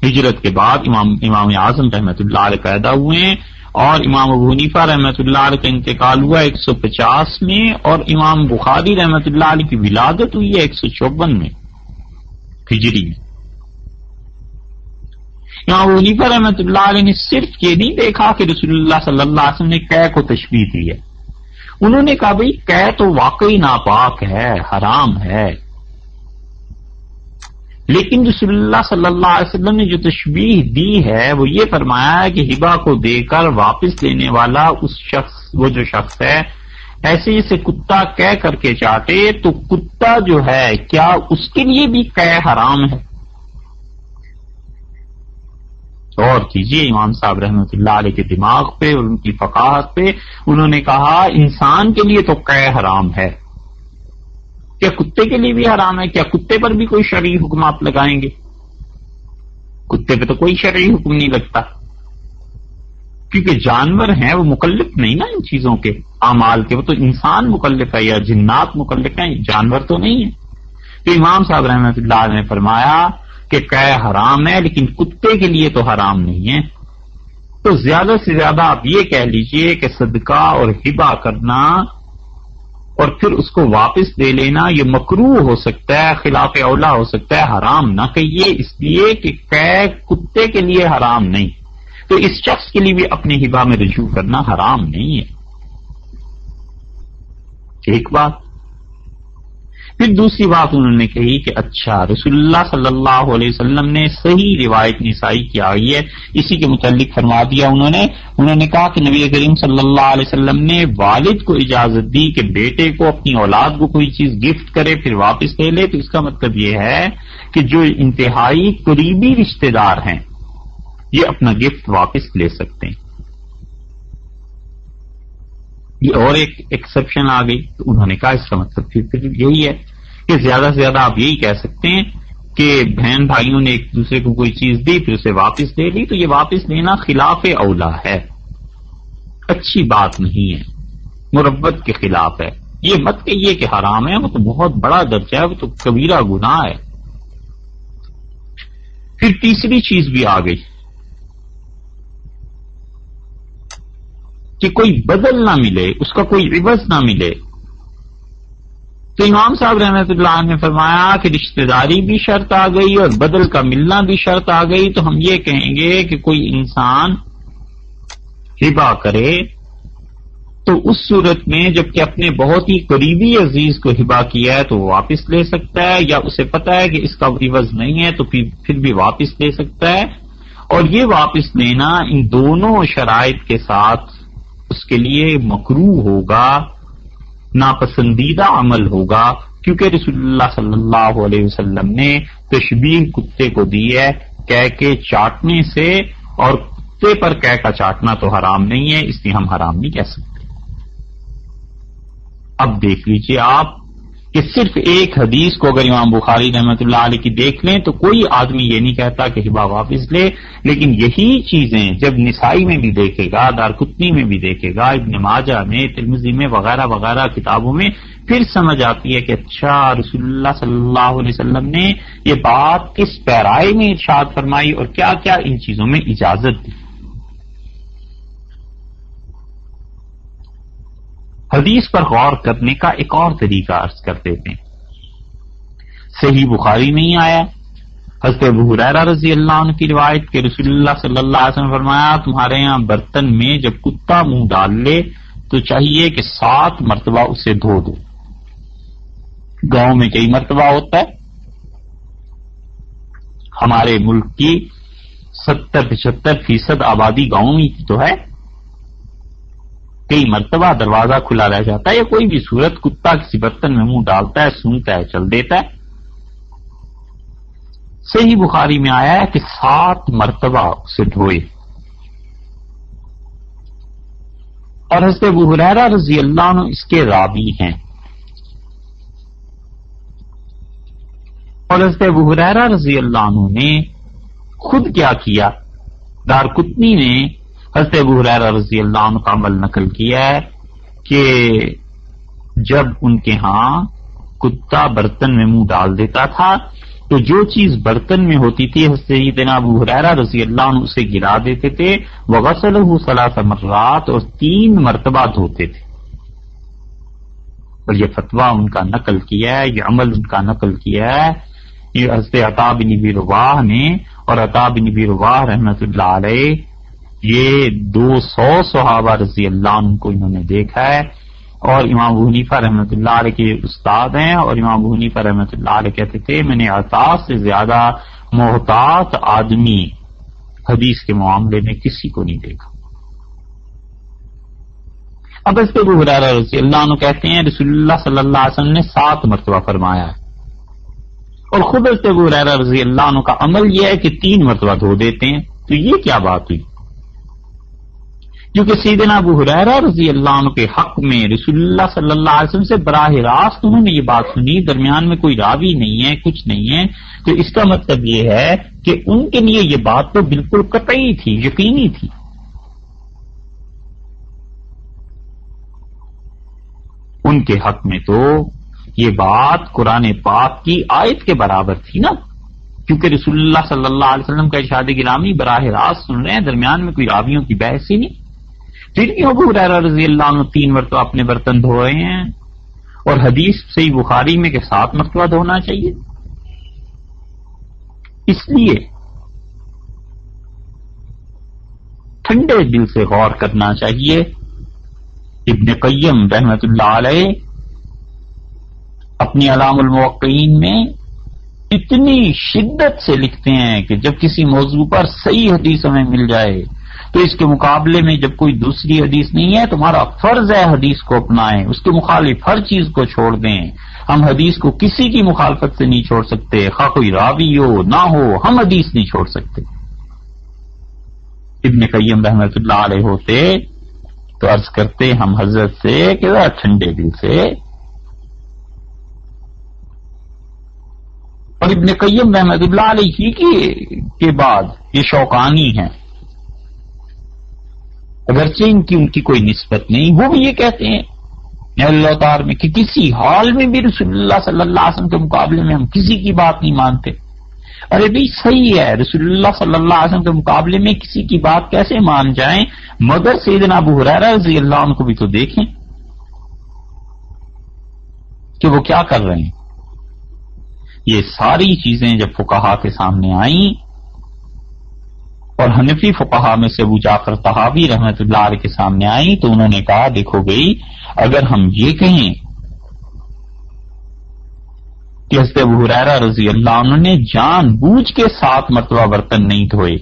ہجرت کے بعد امام اعظم رحمۃ اللہ علیہ پیدا ہوئے ہیں، اور امام ابو حنیفہ رحمۃ اللہ علیہ کا انتقال ہوا 150 میں، اور امام بخاری رحمۃ اللہ علیہ کی ولادت ہوئی ہے 154 میں ہجری میں۔ امام ابو حنیفہ رحمۃ اللہ علیہ نے صرف یہ نہیں دیکھا کہ رسول اللہ صلی اللہ علیہ وسلم نے قے کو تشبیہ دی ہے، انہوں نے کہا بھئی قے تو واقعی ناپاک ہے، حرام ہے، لیکن رسول اللہ صلی اللہ علیہ وسلم نے جو تشبیہ دی ہے وہ یہ فرمایا ہے کہ ہبہ کو دے کر واپس لینے والا وہ جو شخص ہے، ایسے جیسے کتا قے کر کے چاٹے، تو کتا جو ہے کیا اس کے لیے بھی قے حرام ہے؟ غور کیجیے امام صاحب رحمۃ اللہ علیہ کے دماغ پہ اور ان کی فقاہت پہ، انہوں نے کہا انسان کے لیے تو قے حرام ہے، کیا کتے کے لیے بھی حرام ہے؟ کیا کتے پر بھی کوئی شرعی حکم آپ لگائیں گے؟ کتے پہ تو کوئی شرعی حکم نہیں لگتا، کیونکہ جانور ہیں، وہ مکلف نہیں نا ان چیزوں کے اعمال کے، وہ تو انسان مکلف ہے یا جنات مکلف ہیں، جانور تو نہیں ہے۔ تو امام صاحب رحمۃ اللہ علیہ نے فرمایا کہ قے حرام ہے لیکن کتے کے لیے تو حرام نہیں ہے۔ تو زیادہ سے زیادہ آپ یہ کہہ لیجئے کہ صدقہ اور ہبہ کرنا اور پھر اس کو واپس دے لینا یہ مکروہ ہو سکتا ہے، خلاف اولا ہو سکتا ہے، حرام نہ کہیے، اس لیے کہ قے کتے کے لیے حرام نہیں، تو اس شخص کے لیے بھی اپنے ہبہ میں رجوع کرنا حرام نہیں ہے۔ ایک بات، پھر دوسری بات انہوں نے کہی کہ اچھا رسول اللہ صلی اللہ علیہ وسلم نے صحیح روایت نسائی کی آئی ہے، اسی کے متعلق فرما دیا انہوں نے کہا کہ نبی کریم صلی اللہ علیہ وسلم نے والد کو اجازت دی کہ بیٹے کو اپنی اولاد کو کوئی چیز گفٹ کرے پھر واپس لے لے، تو اس کا مطلب یہ ہے کہ جو انتہائی قریبی رشتہ دار ہیں یہ اپنا گفٹ واپس لے سکتے ہیں۔ یہ اور ایک ایکسپشن آ گئی، تو انہوں نے کہا اس کا مطلب پھر یہی ہے کہ زیادہ سے زیادہ آپ یہی کہہ سکتے ہیں کہ بہن بھائیوں نے ایک دوسرے کو کوئی چیز دی پھر اسے واپس دے لی، تو یہ واپس لینا خلاف اولا ہے، اچھی بات نہیں ہے، مربت کے خلاف ہے۔ یہ مت کہیے کہ حرام ہے، وہ تو بہت بڑا درجہ ہے، وہ تو کبیرہ گناہ ہے۔ پھر تیسری چیز بھی آ گئی کہ کوئی بدل نہ ملے، اس کا کوئی عوض نہ ملے، تو امام صاحب رحمۃ اللہ عنہ نے فرمایا کہ رشتہ داری بھی شرط آ گئی اور بدل کا ملنا بھی شرط آ گئی، تو ہم یہ کہیں گے کہ کوئی انسان ہبہ کرے تو اس صورت میں جبکہ اپنے بہت ہی قریبی عزیز کو ہبہ کیا ہے تو وہ واپس لے سکتا ہے، یا اسے پتا ہے کہ اس کا عوض نہیں ہے تو پھر بھی واپس لے سکتا ہے، اور یہ واپس لینا ان دونوں شرائط کے ساتھ اس کے لیے مکروہ ہوگا، ناپسندیدہ عمل ہوگا، کیونکہ رسول اللہ صلی اللہ علیہ وسلم نے تشبیہ کتے کو دی ہے کہہ کے چاٹنے سے، اور کتے پر کہہ کا چاٹنا تو حرام نہیں ہے، اس لیے ہم حرام نہیں کہہ سکتے۔ اب دیکھ لیجئے آپ کہ صرف ایک حدیث کو اگر امام بخاری رحمۃ اللہ علیہ کی دیکھ لیں تو کوئی آدمی یہ نہیں کہتا کہ ہبہ واپس لے، لیکن یہی چیزیں جب نسائی میں بھی دیکھے گا، دارقطنی میں بھی دیکھے گا، ابن ماجہ میں، ترمذی میں وغیرہ وغیرہ کتابوں میں، پھر سمجھ آتی ہے کہ اچھا رسول اللہ صلی اللہ علیہ وسلم نے یہ بات کس پیرائے میں ارشاد فرمائی اور کیا کیا ان چیزوں میں اجازت دی۔ حدیث پر غور کرنے کا ایک اور طریقہ عرض کر دیتے ہیں۔ صحیح بخاری میں ہی آیا، حضرت ابو ہریرہ رضی اللہ عنہ کی روایت کہ رسول اللہ صلی اللہ علیہ وسلم نے فرمایا تمہارے یہاں برتن میں جب کتا منہ ڈال لے تو چاہیے کہ 7 مرتبہ اسے دھو دو۔ گاؤں میں کئی مرتبہ ہوتا ہے، ہمارے ملک کی 70-75% آبادی گاؤں میں تو ہے، کئی مرتبہ دروازہ کھلا رہ جاتا ہے یا کوئی بھی صورت کتا کسی برتن میں منہ ڈالتا ہے، سونگتا ہے، چل دیتا ہے۔ صحیح بخاری میں آیا ہے کہ 7 مرتبہ اسے دھوئے، اور حضرت ابو ہریرہ رضی اللہ عنہ اس کے راوی ہیں، اور حضرت ابو ہریرہ رضی اللہ عنہ نے خود کیا کیا، دارقطنی نے حضرت ابو ہریرہ رضی اللہ عنہ کا عمل نقل کیا ہے کہ جب ان کے ہاں کتا برتن میں منہ ڈال دیتا تھا تو جو چیز برتن میں ہوتی تھی حضرت سیدنا ابو ہریرہ رضی اللہ عنہ اسے گرا دیتے تھے، وغسلہ 3 مرات، اور 3 مرتبہ دھوتے تھے۔ اور یہ فتویٰ ان کا نقل کیا ہے، یہ عمل ان کا نقل کیا ہے یہ حضرت عطا بن ابی رباح نے، اور عطا بن ابی رباح رحمۃ اللہ علیہ یہ 200 صحابہ رضی اللہ عنہ کو انہوں نے دیکھا ہے، اور امام ابو حنیفہ رحمۃ اللہ علیہ کے استاد ہیں، اور امام ابو حنیفہ رحمۃ اللہ علیہ کہتے تھے میں نے عطا سے زیادہ محتاط آدمی حدیث کے معاملے میں کسی کو نہیں دیکھا۔ اب اس پہ ابو ہریرہ رضی اللہ عنہ کہتے ہیں رسول اللہ صلی اللہ علیہ وسلم نے 7 مرتبہ فرمایا ہے، اور خود حضرت ابو ہریرہ رضی اللہ عنہ کا عمل یہ ہے کہ 3 مرتبہ دھو دیتے ہیں، تو یہ کیا بات ہوئی؟ کیونکہ سیدنا ابو ہریرہ رضی اللہ عنہ کے حق میں رسول اللہ صلی اللہ علیہ وسلم سے براہ راست انہوں نے یہ بات سنی، درمیان میں کوئی راوی نہیں ہے، کچھ نہیں ہے، تو اس کا مطلب یہ ہے کہ ان کے لیے یہ بات تو بالکل قطعی تھی، یقینی تھی۔ ان کے حق میں تو یہ بات قرآن پاک کی آیت کے برابر تھی نا، کیونکہ رسول اللہ صلی اللہ علیہ وسلم کا ارشاد گرامی براہ راست سن رہے ہیں، درمیان میں کوئی راویوں کی بحث ہی نہیں۔ پھر کیوں ابو ہریرہ رضی اللہ عنہ 3 مرتبہ اپنے برتن دھو رہے ہیں، اور حدیث صحیح بخاری میں کہ 7 مرتبہ دھونا چاہیے؟ اس لیے ٹھنڈے دل سے غور کرنا چاہیے۔ ابن قیم رحمۃ اللہ علیہ اپنی علام الموقعین میں اتنی شدت سے لکھتے ہیں کہ جب کسی موضوع پر صحیح حدیث ہمیں مل جائے تو اس کے مقابلے میں جب کوئی دوسری حدیث نہیں ہے تمہارا فرض ہے حدیث کو اپنائیں، اس کے مخالف ہر چیز کو چھوڑ دیں۔ ہم حدیث کو کسی کی مخالفت سے نہیں چھوڑ سکتے، خواہ کوئی راوی ہو نہ ہو، ہم حدیث نہیں چھوڑ سکتے۔ ابن قیم رحمۃ اللہ علیہ ہوتے تو عرض کرتے ہم حضرت سے کہ ذرا ٹھنڈے دل سے، اور ابن قیم رحمۃ اللہ علیہ ہی کے بعد یہ شوقانی ہیں، اگرچہ ان کی کوئی نسبت نہیں، وہ بھی یہ کہتے ہیں اللہ تعالی میں کہ کسی حال میں بھی رسول اللہ صلی اللہ علیہ وسلم کے مقابلے میں ہم کسی کی بات نہیں مانتے۔ ارے بھائی صحیح ہے، رسول اللہ صلی اللہ علیہ وسلم کے مقابلے میں کسی کی بات کیسے مان جائیں، مگر سیدنا ابو ہریرہ رضی اللہ عنہ کو بھی تو دیکھیں کہ وہ کیا کر رہے ہیں۔ یہ ساری چیزیں جب فقہا کے سامنے آئیں، اور حنفی فقہا میں سے ابو جعفر طحاوی رحمۃ اللہ علیہ کے سامنے آئیں تو انہوں نے کہا دیکھو گئی اگر ہم یہ کہیں کہ حضرت ابو ہریرہ رضی اللہ عنہ نے جان بوجھ کے 7 مرتبہ برتن نہیں دھوئے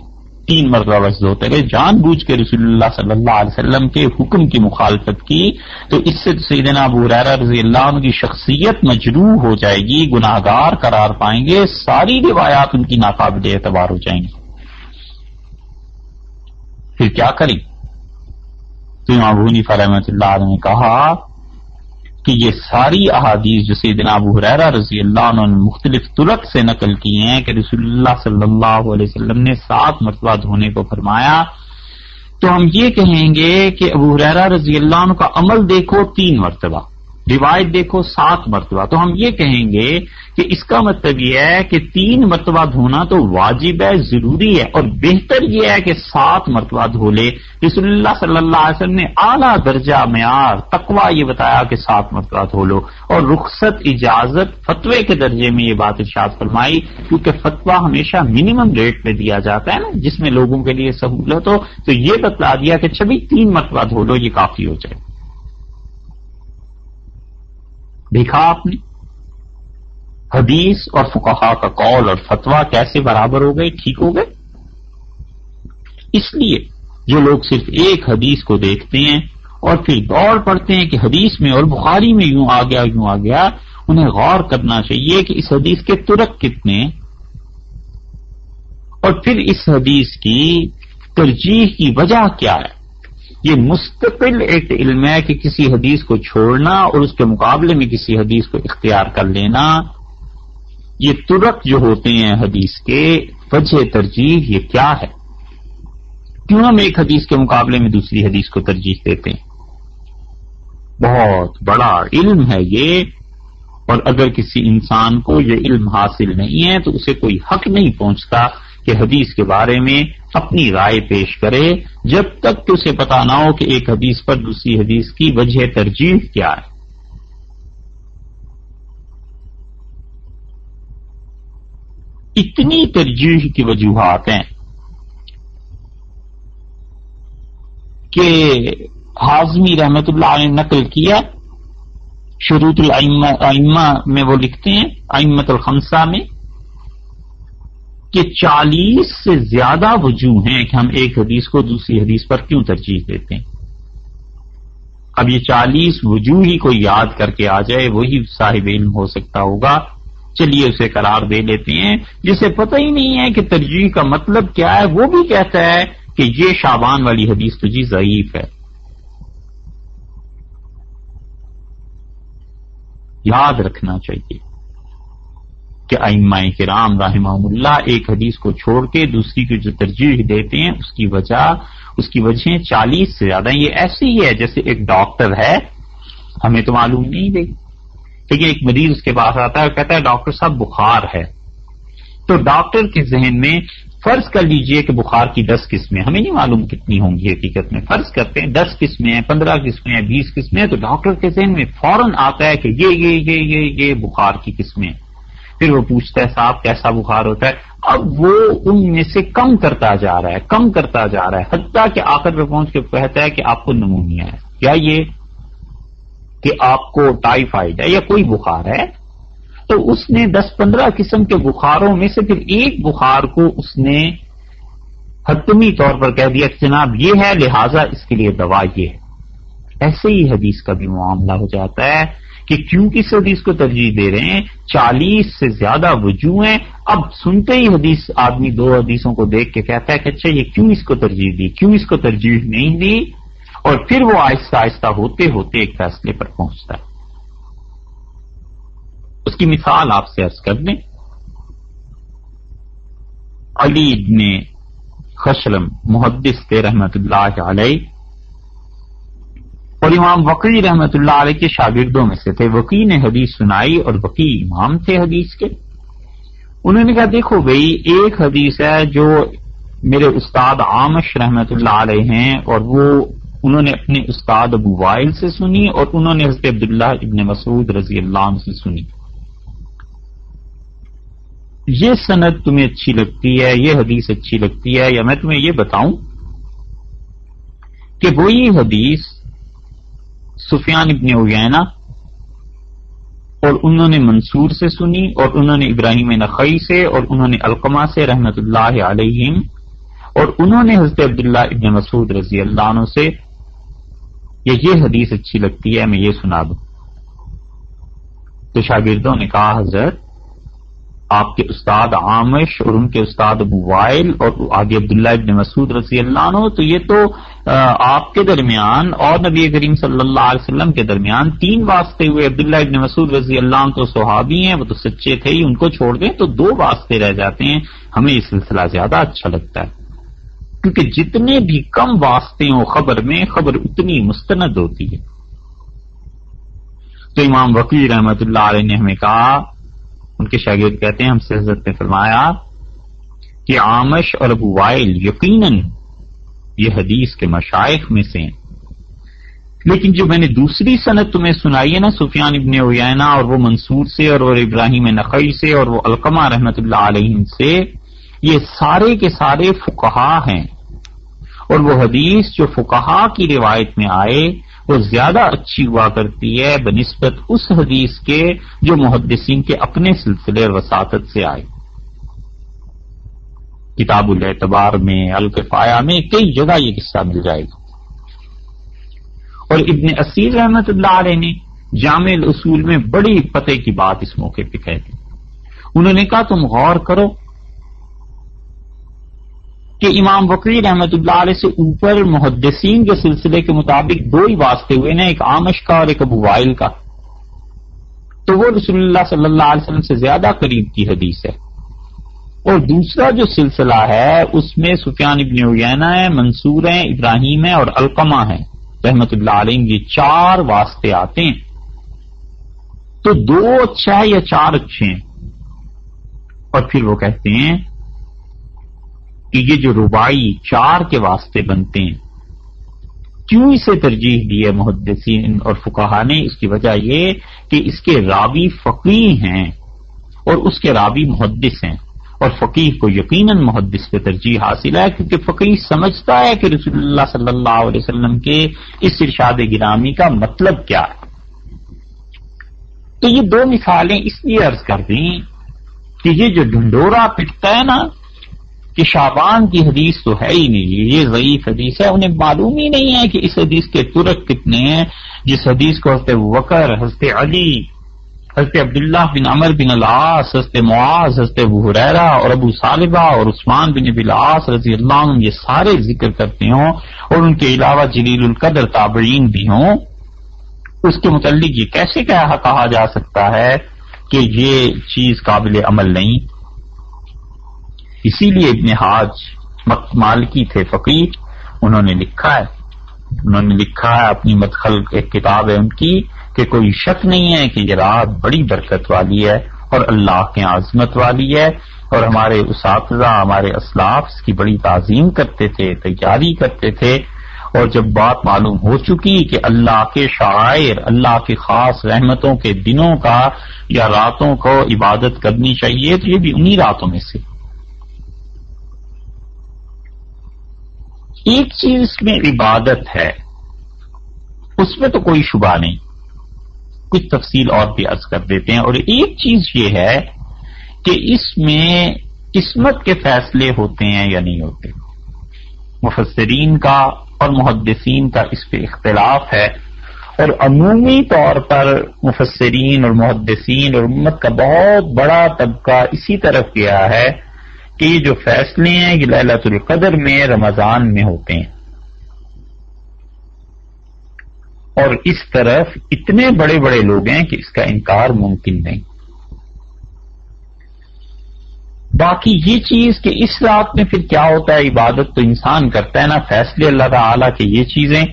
3 مرتبہ بس ہوتے گئے، جان بوجھ کے رسول اللہ صلی اللہ علیہ وسلم کے حکم کی مخالفت کی، تو اس سے سیدنا ابو ہریرہ رضی اللہ عنہ کی شخصیت مجروح ہو جائے گی، گناہگار قرار پائیں گے، ساری روایات ان کی ناقابل اعتبار ہو جائیں گی. پھر کیا کریں؟ تو امام ابو حنیفہ رحمۃ اللہ علیہ نے کہا کہ یہ ساری احادیث جو سیدنا ابو ہریرہ رضی اللہ عنہ نے مختلف طرق سے نقل کی ہیں کہ رسول اللہ صلی اللہ علیہ وسلم نے 7 مرتبہ دھونے کو فرمایا، تو ہم یہ کہیں گے کہ ابو ہریرہ رضی اللہ عنہ کا عمل دیکھو 3 مرتبہ، روایت دیکھو 7 مرتبہ، تو ہم یہ کہیں گے کہ اس کا مطلب یہ ہے کہ 3 مرتبہ دھونا تو واجب ہے، ضروری ہے، اور بہتر یہ ہے کہ 7 مرتبہ دھو لے. رسول اللہ صلی اللہ علیہ وسلم نے اعلیٰ درجہ معیار تقویٰ یہ بتایا کہ 7 مرتبہ دھو لو، اور رخصت اجازت فتوے کے درجے میں یہ بات ارشاد فرمائی، کیونکہ فتویٰ ہمیشہ منیمم ریٹ پہ دیا جاتا ہے نا، جس میں لوگوں کے لیے سہولت ہو، تو یہ بتلا دیا کہ چبھی 3 مرتبہ دھو لو، یہ کافی ہو جائے. دیکھا آپ نے حدیث اور فقہا کا قول اور فتویٰ کیسے برابر ہو گئے، ٹھیک ہو گئے. اس لیے جو لوگ صرف ایک حدیث کو دیکھتے ہیں اور پھر دور پڑتے ہیں کہ حدیث میں اور بخاری میں یوں آ گیا یوں آ گیا، انہیں غور کرنا چاہیے کہ اس حدیث کے طرق کتنے، اور پھر اس حدیث کی ترجیح کی وجہ کیا ہے. یہ مستقل ایک علم ہے کہ کسی حدیث کو چھوڑنا اور اس کے مقابلے میں کسی حدیث کو اختیار کر لینا. یہ طرق جو ہوتے ہیں حدیث کے، وجہ ترجیح یہ کیا ہے، کیوں ہم ایک حدیث کے مقابلے میں دوسری حدیث کو ترجیح دیتے ہیں. بہت بڑا علم ہے یہ، اور اگر کسی انسان کو یہ علم حاصل نہیں ہے تو اسے کوئی حق نہیں پہنچتا کہ حدیث کے بارے میں اپنی رائے پیش کرے، جب تک کہ اسے پتا نہ ہو کہ ایک حدیث پر دوسری حدیث کی وجہ ترجیح کیا ہے. اتنی ترجیح کی وجوہات ہیں کہ حازمی رحمت اللہ علیہ نے نقل کیا، شروط الائمہ میں وہ لکھتے ہیں، ائمۃ الخمسہ میں، کہ 40 سے زیادہ وجوہ ہیں کہ ہم ایک حدیث کو دوسری حدیث پر کیوں ترجیح دیتے ہیں. اب یہ 40 وجوہ ہی کوئی یاد کر کے آ جائے وہی صاحب علم ہو سکتا ہوگا. چلیے اسے قرار دے لیتے ہیں. جسے پتہ ہی نہیں ہے کہ ترجیح کا مطلب کیا ہے، وہ بھی کہتا ہے کہ یہ شعبان والی حدیث تو جی ضعیف ہے. یاد رکھنا چاہیے کہ ائمہ کرام رحمہم اللہ ایک حدیث کو چھوڑ کے دوسری کو جو ترجیح دیتے ہیں اس کی وجہیں 40 سے زیادہ ہیں. یہ ایسے ہی ہے جیسے ایک ڈاکٹر ہے، ہمیں تو معلوم نہیں دے، لیکن ایک مریض اس کے پاس آتا ہے اور کہتا ہے ڈاکٹر صاحب بخار ہے. تو ڈاکٹر کے ذہن میں فرض کر لیجئے کہ بخار کی 10 قسمیں، ہمیں نہیں معلوم کتنی ہوں گی حقیقت میں، فرض کرتے ہیں 10 قسمیں ہیں، 15 قسمیں ہیں، 20 قسمیں ہیں. تو ڈاکٹر کے ذہن میں فوراً آتا ہے کہ یہ بخار کی قسمیں. پھر وہ پوچھتا ہے صاحب کیسا بخار ہوتا ہے؟ اب وہ ان میں سے کم کرتا جا رہا ہے حتیٰ کہ آخر پہ پہنچ کے کہتا ہے کہ آپ کو نمونیا ہے، یا یہ کہ آپ کو ٹائیفائڈ ہے یا کوئی بخار ہے. تو اس نے 10-15 قسم کے بخاروں میں سے پھر ایک بخار کو اس نے حتمی طور پر کہہ دیا کہ جناب یہ ہے، لہذا اس کے لیے دوا یہ ہے. ایسے ہی حدیث کا بھی معاملہ ہو جاتا ہے کہ کیوں کس حدیث کو ترجیح دے رہے ہیں، 40 سے زیادہ وجوہ ہیں. اب سنتے ہی حدیث آدمی 2 حدیثوں کو دیکھ کے کہتا ہے کہ اچھا یہ کیوں اس کو ترجیح دی، کیوں اس کو ترجیح نہیں دی، اور پھر وہ آہستہ آہستہ ہوتے ہوتے ایک فیصلے پر پہنچتا ہے. اس کی مثال آپ سے عرض کر دیں. علی بن خشرم محدث تھے رحمت اللہ علیہ، اور امام وقی رحمت اللہ علیہ کے شاگردوں میں سے تھے. وقی نے حدیث سنائی اور وقی امام تھے حدیث کے. انہوں نے کہا دیکھو بھئی ایک حدیث ہے جو میرے استاد عامش رحمت اللہ علیہ ہیں، اور وہ انہوں نے اپنے استاد ابو وائل سے سنی، اور انہوں نے حضرت عبداللہ ابن مسعود رضی اللہ عنہ سے سنی. یہ سند تمہیں اچھی لگتی ہے، یہ حدیث اچھی لگتی ہے، یا میں تمہیں یہ بتاؤں کہ وہی حدیث سفیان ابن عیینہ اور انہوں نے منصور سے سنی، اور انہوں نے ابراہیم نخعی سے، اور انہوں نے علقمہ سے رحمت اللہ علیہم، اور انہوں نے حضرت عبداللہ ابن مسعود رضی اللہ عنہ سے یہ حدیث اچھی لگتی ہے میں یہ سنا دوں. تو شاگردوں نے کہا حضرت آپ کے استاد عامش اور ان کے استاد ابو وائل اور آگے عبداللہ ابن مسعود رضی اللہ عنہ، تو یہ تو آپ کے درمیان اور نبی کریم صلی اللہ علیہ وسلم کے درمیان 3 واسطے ہوئے. عبداللہ ابن مسعود رضی اللہ عنہ تو صحابی ہیں، وہ تو سچے تھے ہی، ان کو چھوڑ دیں تو 2 واسطے رہ جاتے ہیں. ہمیں یہ سلسلہ زیادہ اچھا لگتا ہے کیونکہ جتنے بھی کم واسطے ہوں خبر میں، خبر اتنی مستند ہوتی ہے. تو امام وقی رحمۃ اللہ علیہ نے ہمیں کہا، ان کے شاگرد کہتے ہیں ہم سے حضرت نے فرمایا کہ عامش اور ابو وائل یقیناً یہ حدیث کے مشائخ میں سے ہیں، لیکن جو میں نے دوسری سند تمہیں سنائی ہے نا سفیان ابن عیینہ اور وہ منصور سے اور وہ ابراہیم نخعی سے اور وہ علقمہ رحمۃ اللہ علیہ سے، یہ سارے کے سارے فقہا ہیں، اور وہ حدیث جو فقہا کی روایت میں آئے وہ زیادہ اچھی ہوا کرتی ہے بنسبت اس حدیث کے جو محدثین کے اپنے سلسلے اور وساطت سے آئے. کتاب الاعتبار میں، الکفایہ میں کئی جگہ یہ قصہ مل جائے گا. اور ابن اسیر رحمۃ اللہ علیہ نے جامع الاصول میں بڑی پتے کی بات اس موقع پہ کہہ دی. انہوں نے کہا تم غور کرو کہ امام وقی رحمۃ اللہ علیہ سے اوپر محدثین کے سلسلے کے مطابق 2 ہی واسطے ہوئے نا، ایک عامش کا اور ایک ابو وائل کا، تو وہ رسول اللہ صلی اللہ علیہ وسلم سے زیادہ قریب کی حدیث ہے. اور دوسرا جو سلسلہ ہے اس میں سفیان ابن عیینہ ہے، منصور ہیں، ابراہیم ہے اور علقمہ ہے رحمۃ اللہ علیہ، یہ 4 واسطے آتے ہیں. تو 2 اچھا ہے یا 4 اچھے ہیں؟ اور پھر وہ کہتے ہیں کہ یہ جو رباعی 4 کے واسطے بنتے ہیں، کیوں اسے ترجیح دی ہے محدثین اور فقہا نے؟ اس کی وجہ یہ کہ اس کے راوی فقیہ ہیں اور اس کے راوی محدث ہیں، اور فقیہ کو یقیناً محدث پہ ترجیح حاصل ہے کیونکہ فقیہ سمجھتا ہے کہ رسول اللہ صلی اللہ علیہ وسلم کے اس ارشاد گرامی کا مطلب کیا ہے. تو یہ 2 مثالیں اس لیے عرض کر دیں کہ یہ جو ڈھنڈورا پٹتا ہے نا کہ شعبان کی حدیث تو ہے ہی نہیں، یہ ضعیف حدیث ہے، انہیں معلوم ہی نہیں ہے کہ اس حدیث کے ترک کتنے ہیں. جس حدیث کو حضرت ابوبکر، حضرت علی، حضرت عبداللہ بن عمر بن العاص، حضرت معاذ، حضرت ابو ہریرہ اور ابو سالبہ اور عثمان بن ابی العاص رضی اللہ عنہ یہ سارے ذکر کرتے ہوں، اور ان کے علاوہ جلیل القدر تابعین بھی ہوں، اس کے متعلق یہ کیسے کہا جا سکتا ہے کہ یہ چیز قابل عمل نہیں؟ اسی لیے ابن حاج مالکی تھے فقیہ، انہوں نے لکھا ہے اپنی مدخل ایک کتاب ہے ان کی کہ کوئی شک نہیں ہے کہ یہ رات بڑی برکت والی ہے اور اللہ کے عظمت والی ہے، اور ہمارے اساتذہ، ہمارے اسلاف اس کی بڑی تعظیم کرتے تھے، تیاری کرتے تھے. اور جب بات معلوم ہو چکی کہ اللہ کے شعائر، اللہ کی خاص رحمتوں کے دنوں کا یا راتوں کو عبادت کرنی چاہیے، تو یہ بھی انہی راتوں میں سے. ایک چیز اس میں عبادت ہے، اس میں تو کوئی شبہ نہیں، کچھ تفصیل اور بھی عرض کر دیتے ہیں. اور ایک چیز یہ ہے کہ اس میں قسمت کے فیصلے ہوتے ہیں یا نہیں ہوتے. مفسرین کا اور محدثین کا اس پہ اختلاف ہے، اور عمومی طور پر مفسرین اور محدثین اور امت کا بہت بڑا طبقہ اسی طرف گیا ہے کہ یہ جو فیصلے ہیں یہ لیلۃ القدر میں، رمضان میں ہوتے ہیں. اور اس طرف اتنے بڑے بڑے لوگ ہیں کہ اس کا انکار ممکن نہیں. باقی یہ چیز کہ اس رات میں پھر کیا ہوتا ہے، عبادت تو انسان کرتا ہے نا، فیصلے اللہ تعالیٰ کے یہ چیزیں.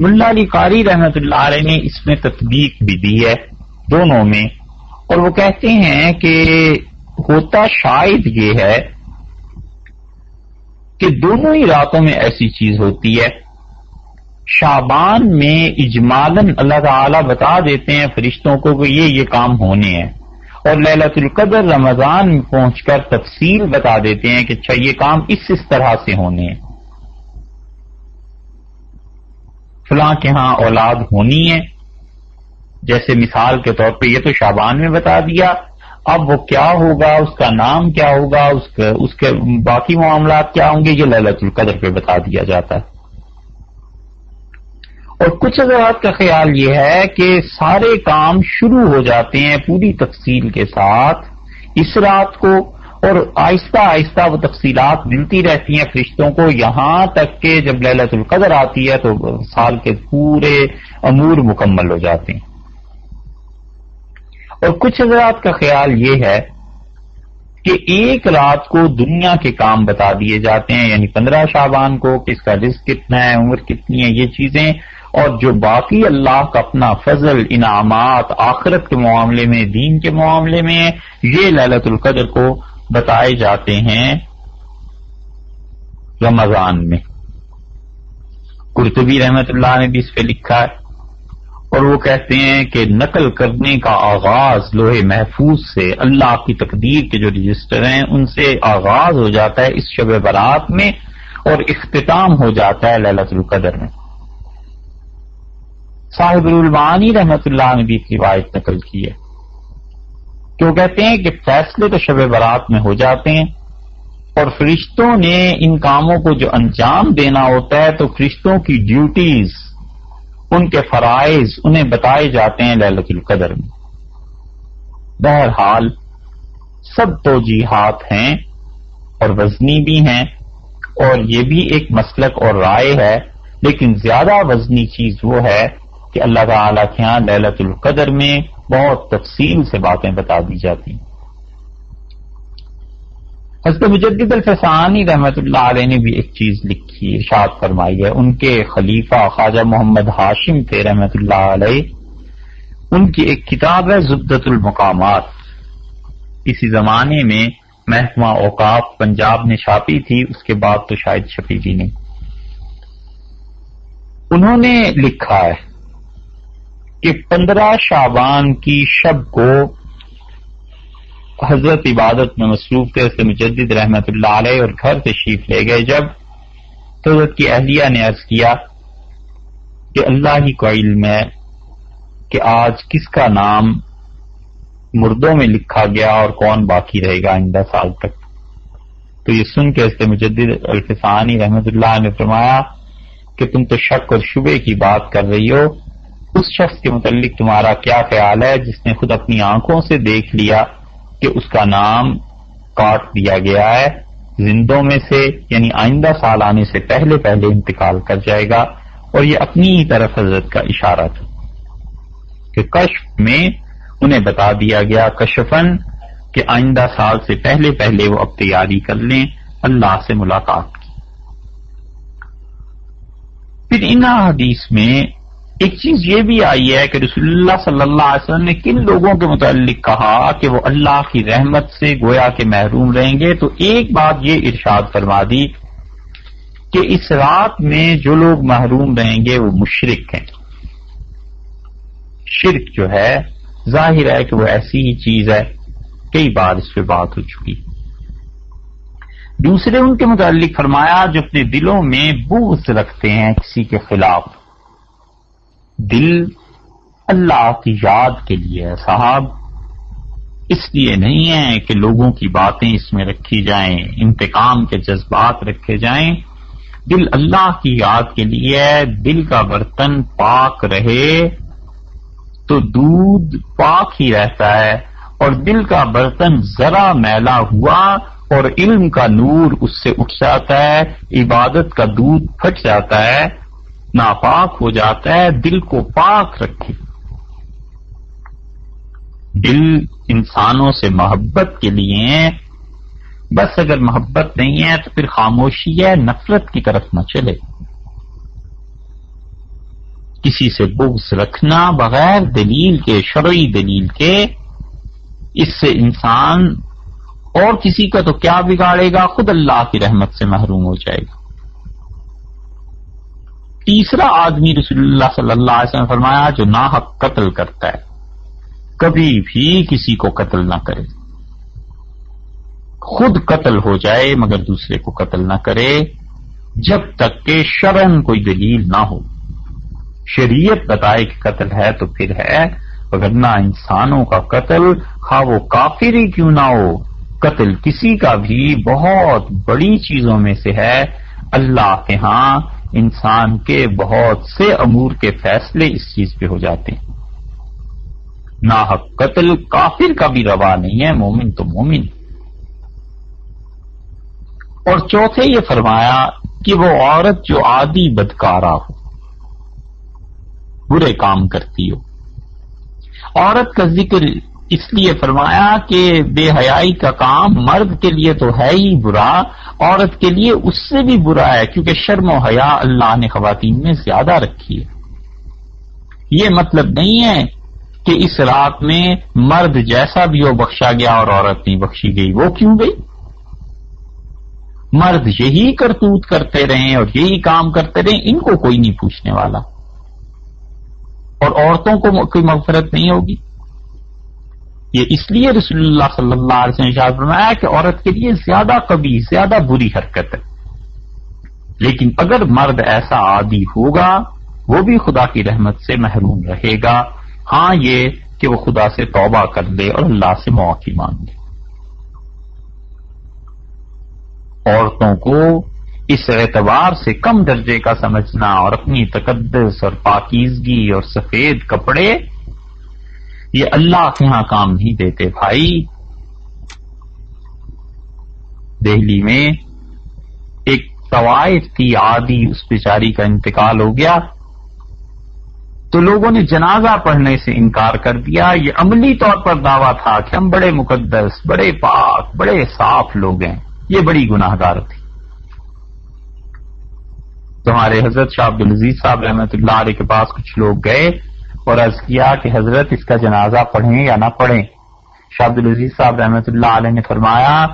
ملا علی قاری رحمۃ اللہ علیہ نے اس میں تطبیق بھی دی ہے دونوں میں، اور وہ کہتے ہیں کہ ہوتا شاید یہ ہے کہ دونوں ہی راتوں میں ایسی چیز ہوتی ہے. شعبان میں اجمالاً اللہ تعالیٰ بتا دیتے ہیں فرشتوں کو کہ یہ کام ہونے ہیں، اور لیلۃ القدر رمضان میں پہنچ کر تفصیل بتا دیتے ہیں کہ اچھا یہ کام اس طرح سے ہونے ہیں. فلاں کے ہاں اولاد ہونی ہے، جیسے مثال کے طور پہ یہ تو شعبان میں بتا دیا، اب وہ کیا ہوگا، اس کا نام کیا ہوگا، اس کے باقی معاملات کیا ہوں گے، یہ لیلۃ القدر پہ بتا دیا جاتا ہے۔ اور کچھ حضرات کا خیال یہ ہے کہ سارے کام شروع ہو جاتے ہیں پوری تفصیل کے ساتھ اس رات کو، اور آہستہ آہستہ وہ تفصیلات ملتی رہتی ہیں فرشتوں کو، یہاں تک کہ جب لیلۃ القدر آتی ہے تو سال کے پورے امور مکمل ہو جاتے ہیں۔ اور کچھ حضرات کا خیال یہ ہے کہ ایک رات کو دنیا کے کام بتا دیے جاتے ہیں، یعنی 15 شعبان کو کس کا رزق کتنا ہے، عمر کتنی ہے، یہ چیزیں، اور جو باقی اللہ کا اپنا فضل، انعامات آخرت کے معاملے میں، دین کے معاملے میں، یہ لیلۃ القدر کو بتائے جاتے ہیں رمضان میں۔ قرطبی رحمت اللہ نے بھی اس پہ لکھا ہے، اور وہ کہتے ہیں کہ نقل کرنے کا آغاز لوح محفوظ سے، اللہ کی تقدیر کے جو رجسٹر ہیں ان سے آغاز ہو جاتا ہے اس شب برات میں، اور اختتام ہو جاتا ہے لیلۃ القدر میں۔ صاحب المعانی رحمت اللہ نے بھی ایک روایت نقل کی ہے کہ وہ کہتے ہیں کہ فیصلے تو شب برات میں ہو جاتے ہیں، اور فرشتوں نے ان کاموں کو جو انجام دینا ہوتا ہے تو فرشتوں کی ڈیوٹیز، ان کے فرائض انہیں بتائے جاتے ہیں لیلۃ القدر میں۔ بہرحال سب توجیحات ہیں اور وزنی بھی ہیں، اور یہ بھی ایک مسلک اور رائے ہے، لیکن زیادہ وزنی چیز وہ ہے کہ اللہ تعالیٰ کے ہاں لیلۃ القدر میں بہت تفصیل سے باتیں بتا دی جاتی ہیں۔ حضرت مجدد الفسانی رحمت اللہ علیہ نے بھی ایک چیز لکھی، ارشاد فرمائی ہے، ان کے خلیفہ خواجہ محمد ہاشم تھے رحمت اللہ علیہ، ان کی ایک کتاب ہے زبدۃ المقامات، کسی زمانے میں محکمہ اوقاف پنجاب نے چھاپی تھی، اس کے بعد تو شاید چھپی بھی نہیں۔ انہوں نے لکھا ہے کہ 15 شعبان کی شب کو حضرت عبادت میں مصروف تھے، حضرت مجدد رحمت اللہ علیہ، اور گھر تشریف لے گئے جب، تو حضرت کی اہلیہ نے عرض کیا کہ اللہ ہی کو علم ہے کہ آج کس کا نام مردوں میں لکھا گیا اور کون باقی رہے گا آئندہ سال تک۔ تو یہ سن کے حضرت مجدد الفسانی رحمت اللہ نے فرمایا کہ تم تو شک اور شبے کی بات کر رہی ہو، اس شخص کے متعلق تمہارا کیا خیال ہے جس نے خود اپنی آنکھوں سے دیکھ لیا کہ اس کا نام کاٹ دیا گیا ہے، زندوں میں سے، یعنی آئندہ سال آنے سے پہلے پہلے انتقال کر جائے گا، اور یہ اپنی ہی طرف حضرت کا اشارہ تھا کہ کشف میں انہیں بتا دیا گیا کشفن کہ آئندہ سال سے پہلے پہلے وہ اب تیاری کر لیں اللہ سے ملاقات کی۔ پھر ان حدیث میں ایک چیز یہ بھی آئی ہے کہ رسول اللہ صلی اللہ علیہ وسلم نے کن لوگوں کے متعلق کہا کہ وہ اللہ کی رحمت سے گویا کہ محروم رہیں گے، تو ایک بات یہ ارشاد فرما دی کہ اس رات میں جو لوگ محروم رہیں گے وہ مشرک ہیں۔ شرک جو ہے ظاہر ہے کہ وہ ایسی ہی چیز ہے، کئی بار اس پہ بات ہو چکی۔ دوسرے ان کے متعلق فرمایا جو اپنے دلوں میں بغض رکھتے ہیں کسی کے خلاف، دل اللہ کی یاد کے لیے ہے صاحب، اس لیے نہیں ہے کہ لوگوں کی باتیں اس میں رکھی جائیں، انتقام کے جذبات رکھے جائیں، دل اللہ کی یاد کے لیے ہے۔ دل کا برتن پاک رہے تو دودھ پاک ہی رہتا ہے، اور دل کا برتن ذرا میلا ہوا اور علم کا نور اس سے اٹھ جاتا ہے، عبادت کا دودھ پھٹ جاتا ہے، ناپاک ہو جاتا ہے۔ دل کو پاک رکھے۔ دل انسانوں سے محبت کے لیے ہے، بس اگر محبت نہیں ہے تو پھر خاموشی ہے، نفرت کی طرف نہ چلے۔ کسی سے بغض رکھنا بغیر دلیل کے، شرعی دلیل کے، اس سے انسان اور کسی کا تو کیا بگاڑے گا، خود اللہ کی رحمت سے محروم ہو جائے گا۔ تیسرا آدمی رسول اللہ صلی اللہ علیہ وسلم فرمایا جو ناحق قتل کرتا ہے، کبھی بھی کسی کو قتل نہ کرے، خود قتل ہو جائے مگر دوسرے کو قتل نہ کرے جب تک کہ شرعاً کوئی دلیل نہ ہو۔ شریعت بتائے کہ قتل ہے تو پھر ہے، وگرنہ انسانوں کا قتل خواہ وہ کافر ہی کیوں نہ ہو، قتل کسی کا بھی بہت بڑی چیزوں میں سے ہے۔ اللہ کے ہاں انسان کے بہت سے امور کے فیصلے اس چیز پہ ہو جاتے ہیں۔ ناحق قتل کافر کا بھی روا نہیں ہے، مومن تو مومن۔ اور چوتھے یہ فرمایا کہ وہ عورت جو عادی بدکارہ ہو، برے کام کرتی ہو۔ عورت کا ذکر اس لیے فرمایا کہ بے حیائی کا کام مرد کے لیے تو ہے ہی برا، عورت کے لیے اس سے بھی برا ہے، کیونکہ شرم و حیا اللہ نے خواتین میں زیادہ رکھی ہے۔ یہ مطلب نہیں ہے کہ اس رات میں مرد جیسا بھی ہو بخشا گیا اور عورت نہیں بخشی گئی، وہ کیوں گئی؟ مرد یہی کرتوت کرتے رہیں اور یہی کام کرتے رہیں، ان کو کوئی نہیں پوچھنے والا، اور عورتوں کو کوئی مغفرت نہیں ہوگی۔ یہ اس لیے رسول اللہ صلی اللہ علیہ وسلم نے ارشاد فرمایا کہ عورت کے لیے زیادہ قبیح، زیادہ بری حرکت ہے، لیکن اگر مرد ایسا عادی ہوگا وہ بھی خدا کی رحمت سے محروم رہے گا، ہاں یہ کہ وہ خدا سے توبہ کر لے اور اللہ سے معافی مانگ لے۔ عورتوں کو اس اعتبار سے کم درجے کا سمجھنا اور اپنی تقدس اور پاکیزگی اور سفید کپڑے، یہ اللہ کے ہاں کام نہیں دیتے بھائی۔ دہلی میں ایک طوائف تھی عادی، اس بیچاری کا انتقال ہو گیا تو لوگوں نے جنازہ پڑھنے سے انکار کر دیا۔ یہ عملی طور پر دعویٰ تھا کہ ہم بڑے مقدس، بڑے پاک، بڑے صاف لوگ ہیں، یہ بڑی گناہ گار تھی۔ تو ہمارے حضرت شاہ عبدالعزیز صاحب رحمۃ اللہ علیہ کے پاس کچھ لوگ گئے اور عرض کیا کہ حضرت اس کا جنازہ پڑھیں یا نہ پڑھیں؟ شاہ عبدالعزیز صاحب رحمۃ اللہ علیہ نے فرمایا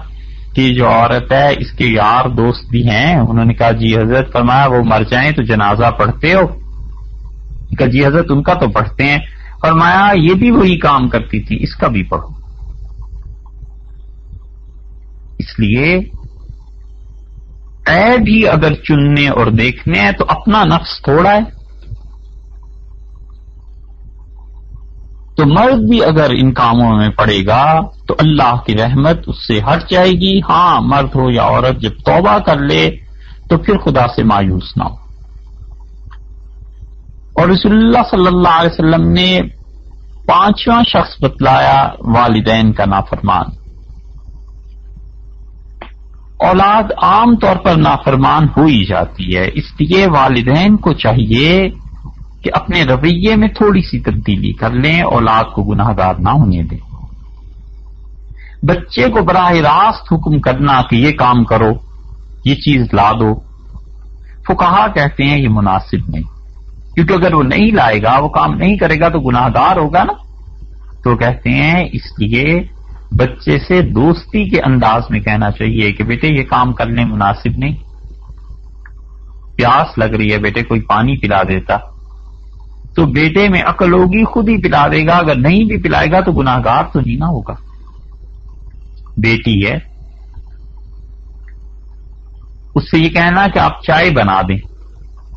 کہ جو عورت ہے اس کے یار دوست بھی ہیں۔ انہوں نے کہا جی حضرت۔ فرمایا وہ مر جائیں تو جنازہ پڑھتے ہو؟ کہا جی حضرت ان کا تو پڑھتے ہیں۔ فرمایا یہ بھی وہی کام کرتی تھی، اس کا بھی پڑھو۔ اس لیے عیب ہی اگر چننے اور دیکھنے ہیں تو اپنا نفس تھوڑا ہے، تو مرد بھی اگر ان کاموں میں پڑے گا تو اللہ کی رحمت اس سے ہٹ جائے گی۔ ہاں مرد ہو یا عورت جب توبہ کر لے تو پھر خدا سے مایوس نہ ہو۔ اور رسول اللہ صلی اللہ علیہ وسلم نے پانچواں شخص بتلایا والدین کا نافرمان۔ اولاد عام طور پر نافرمان ہو ہی جاتی ہے، اس لیے والدین کو چاہیے کہ اپنے رویے میں تھوڑی سی تبدیلی کر لیں، اولاد کو گناہ گار نہ ہونے دیں۔ بچے کو براہ راست حکم کرنا کہ یہ کام کرو، یہ چیز لا دو، فقہا کہتے ہیں یہ مناسب نہیں، کیونکہ اگر وہ نہیں لائے گا، وہ کام نہیں کرے گا تو گناہ گار ہوگا نا۔ تو کہتے ہیں اس لیے بچے سے دوستی کے انداز میں کہنا چاہیے کہ بیٹے یہ کام کرنے مناسب نہیں، پیاس لگ رہی ہے بیٹے کوئی پانی پلا دیتا، تو بیٹے میں عقل ہوگی خود ہی پلا دے گا، اگر نہیں بھی پلائے گا تو گناہ گار تو نہیں نہ ہوگا۔ بیٹی ہے اس سے یہ کہنا کہ آپ چائے بنا دیں،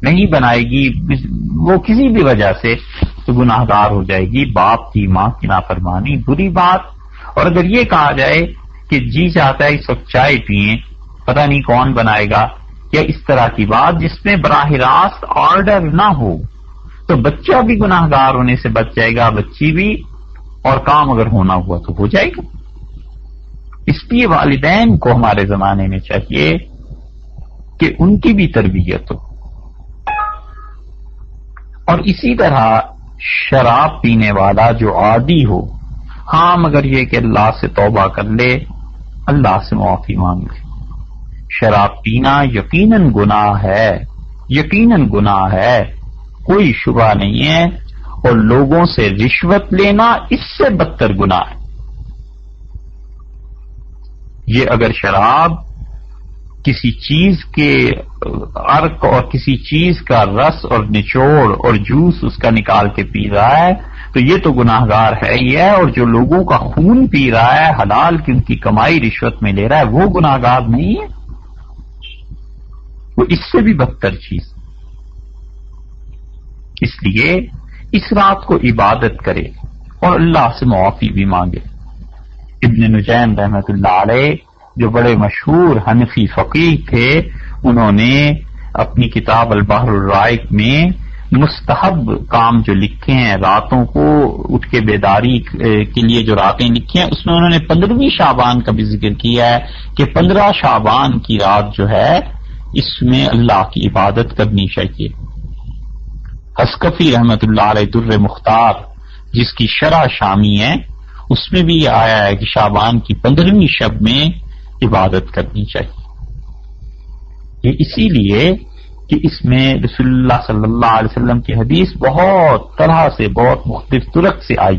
نہیں بنائے گی وہ کسی بھی وجہ سے تو گناہ گار ہو جائے گی۔ باپ کی ماں کی نافرمانی بری بات۔ اور اگر یہ کہا جائے کہ جی چاہتا ہے اس وقت چائے پئیں، پتہ نہیں کون بنائے گا، یا اس طرح کی بات جس میں براہ راست آرڈر نہ ہو، تو بچہ بھی گناہ گار ہونے سے بچ جائے گا، بچی بھی، اور کام اگر ہونا ہوا تو ہو جائے گا۔ اس لیے والدین کو ہمارے زمانے میں چاہیے کہ ان کی بھی تربیت ہو۔ اور اسی طرح شراب پینے والا جو عادی ہو، ہاں مگر یہ کہ اللہ سے توبہ کر لے، اللہ سے معافی مانگ لے۔ شراب پینا یقیناً گناہ ہے، یقیناً گناہ ہے، کوئی شبہ نہیں ہے، اور لوگوں سے رشوت لینا اس سے بدتر گناہ ہے۔ یہ اگر شراب کسی چیز کے عرق اور کسی چیز کا رس اور نچوڑ اور جوس اس کا نکال کے پی رہا ہے تو یہ تو گناہ گار ہے ہی ہے، اور جو لوگوں کا خون پی رہا ہے حلال کی ان کی کمائی رشوت میں لے رہا ہے وہ گناہ گار نہیں ہے، وہ اس سے بھی بدتر چیز۔ اس لیے اس رات کو عبادت کرے، اور اللہ سے معافی بھی مانگے۔ ابن نجیم رحمۃ اللہ علیہ جو بڑے مشہور حنفی فقیہ تھے، انہوں نے اپنی کتاب البحر الرائق میں مستحب کام جو لکھے ہیں، راتوں کو اٹھ کے بیداری کے لیے جو راتیں لکھی ہیں، اس میں انہوں نے 15ویں شعبان کا بھی ذکر کیا ہے کہ 15 شعبان کی رات جو ہے اس میں اللہ کی عبادت کرنی چاہیے۔ حسکفی رحمۃ اللہ علیہ در مختار جس کی شرح شامی ہے، اس میں بھی یہ آیا ہے کہ شعبان کی 15ویں شب میں عبادت کرنی چاہیے۔ یہ اسی لیے کہ اس میں رسول اللہ صلی اللہ علیہ وسلم کی حدیث بہت طرح سے، بہت مختلف طرق سے آئی۔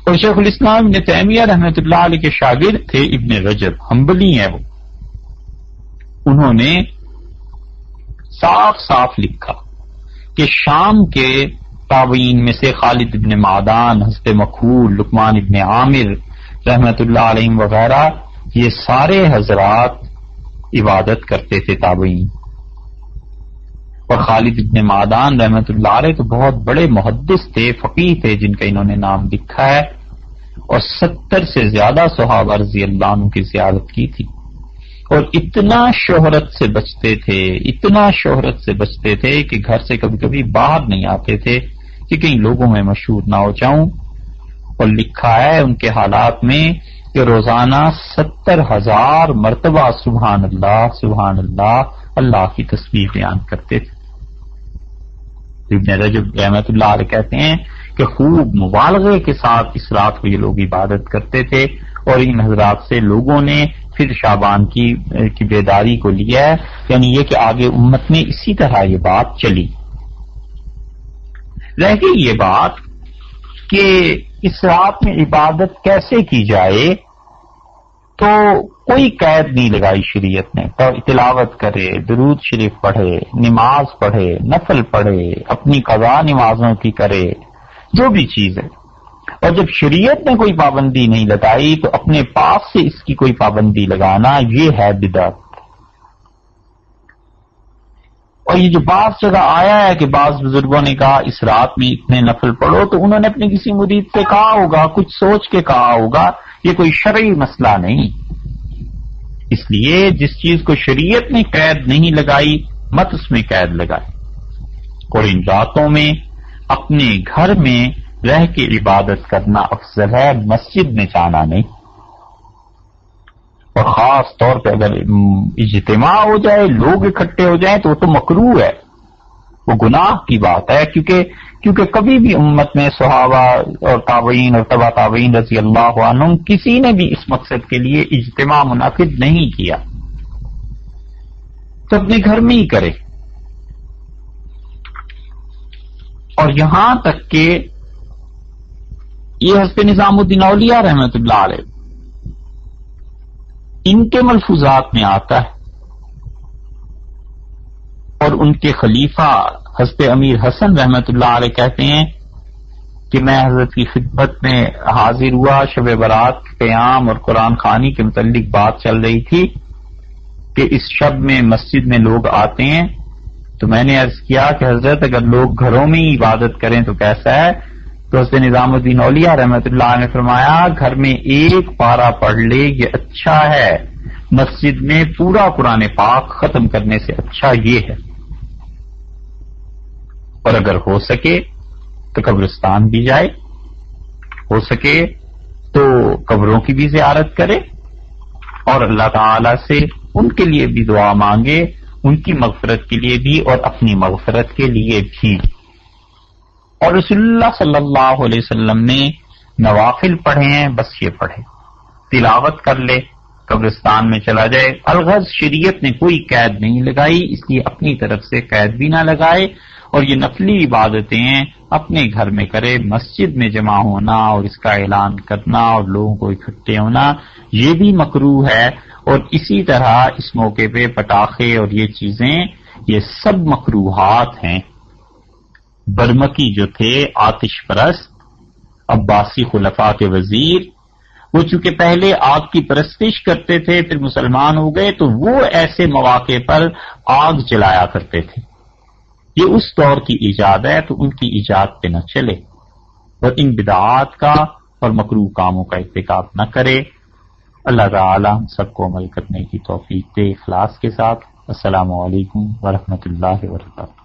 اور شیخ الاسلام ابن تیمیہ رحمۃ اللہ علیہ کے شاگرد تھے ابن رجب، حنبلی ہیں وہ، انہوں نے صاف صاف لکھا کہ شام کے تابعین میں سے خالد ابن معدان، حضرت مکحول، لقمان ابن عامر رحمۃ اللہ علیہ وغیرہ، یہ سارے حضرات عبادت کرتے تھے تابعین۔ اور خالد ابن معدان رحمۃ اللہ علیہ تو بہت بڑے محدث تھے، فقیہ تھے، جن کا انہوں نے نام لکھا ہے، اور 70 سے زیادہ صحابہ رضی اللہ عنہ کی زیارت کی تھی، اور اتنا شہرت سے بچتے تھے، اتنا شہرت سے بچتے تھے کہ گھر سے کبھی کبھی باہر نہیں آتے تھے کہ کہیں لوگوں میں مشہور نہ ہو جاؤں۔ اور لکھا ہے ان کے حالات میں کہ روزانہ 70,000 مرتبہ سبحان اللہ سبحان اللہ اللہ کی تسبیح بیان کرتے تھے۔ ابن رجب رحمۃ اللہ علیہ کہتے ہیں کہ خوب مبالغے کے ساتھ اس رات کو یہ لوگ عبادت کرتے تھے، اور ان حضرات سے لوگوں نے پھر شعبان کی بیداری کو لیا ہے، یعنی یہ کہ آگے امت میں اسی طرح یہ بات چلی۔ رہ گئی یہ بات کہ اس رات میں عبادت کیسے کی جائے، تو کوئی قید نہیں لگائی شریعت نے، تلاوت کرے، درود شریف پڑھے، نماز پڑھے، نفل پڑھے، اپنی قضا نمازوں کی کرے، جو بھی چیز ہے۔ اور جب شریعت نے کوئی پابندی نہیں لگائی تو اپنے پاس سے اس کی کوئی پابندی لگانا یہ ہے بدعت۔ اور یہ جو بعض جگہ آیا ہے کہ بعض بزرگوں نے کہا اس رات میں اتنے نفل پڑھو، تو انہوں نے اپنے کسی مرید سے کہا ہوگا، کچھ سوچ کے کہا ہوگا، یہ کوئی شرعی مسئلہ نہیں۔ اس لیے جس چیز کو شریعت نے قید نہیں لگائی مت اس میں قید لگائے۔ اور ان راتوں میں اپنے گھر میں رہ کے عبادت کرنا افضل ہے، مسجد میں جانا نہیں۔ اور خاص طور پہ اگر اجتماع ہو جائے، لوگ اکٹھے ہو جائیں، تو وہ تو مکروہ ہے، وہ گناہ کی بات ہے، کیونکہ کبھی بھی امت میں صحابہ اور تابعین اور تبع تابعین رضی اللہ عنہم کسی نے بھی اس مقصد کے لیے اجتماع منعقد نہیں کیا، تو اپنے گھر میں ہی کرے۔ اور یہاں تک کہ یہ حضرت نظام الدین اولیاء رحمۃ اللہ علیہ ان کے ملفوظات میں آتا ہے، اور ان کے خلیفہ حضرت امیر حسن رحمۃ اللہ علیہ کہتے ہیں کہ میں حضرت کی خدمت میں حاضر ہوا، شب برات قیام اور قرآن خوانی کے متعلق بات چل رہی تھی کہ اس شب میں مسجد میں لوگ آتے ہیں، تو میں نے عرض کیا کہ حضرت اگر لوگ گھروں میں ہی عبادت کریں تو کیسا ہے؟ تو حضرت نظام الدین اولیاء رحمۃ اللہ نے فرمایا گھر میں ایک پارہ پڑھ لے یہ اچھا ہے، مسجد میں پورا قرآن پاک ختم کرنے سے اچھا یہ ہے، اور اگر ہو سکے تو قبرستان بھی جائے، ہو سکے تو قبروں کی بھی زیارت کرے، اور اللہ تعالی سے ان کے لیے بھی دعا مانگے، ان کی مغفرت کے لیے بھی اور اپنی مغفرت کے لیے بھی۔ اور رسول اللہ صلی اللہ علیہ وسلم نے نوافل پڑھے ہیں، بس یہ پڑھے، تلاوت کر لے، قبرستان میں چلا جائے۔ الغرض شریعت نے کوئی قید نہیں لگائی، اس لیے اپنی طرف سے قید بھی نہ لگائے، اور یہ نفلی عبادتیں اپنے گھر میں کرے۔ مسجد میں جمع ہونا اور اس کا اعلان کرنا اور لوگوں کو اکٹھے ہونا یہ بھی مکروہ ہے، اور اسی طرح اس موقع پہ پٹاخے اور یہ چیزیں یہ سب مکروہات ہیں۔ برمکی جو تھے آتش پرست عباسی خلفاء کے وزیر، وہ چونکہ پہلے آگ کی پرستش کرتے تھے پھر مسلمان ہو گئے، تو وہ ایسے مواقع پر آگ جلایا کرتے تھے۔ یہ اس دور کی ایجاد ہے تو ان کی ایجاد پہ نہ چلے۔ اور ان بدعات کا اور مکروہ کاموں کا ارتکاب نہ کرے۔ اللہ تعالی ہم سب کو عمل کرنے کی توفیق دے اخلاص کے ساتھ۔ السلام علیکم ورحمۃ اللہ وبرکاتہ۔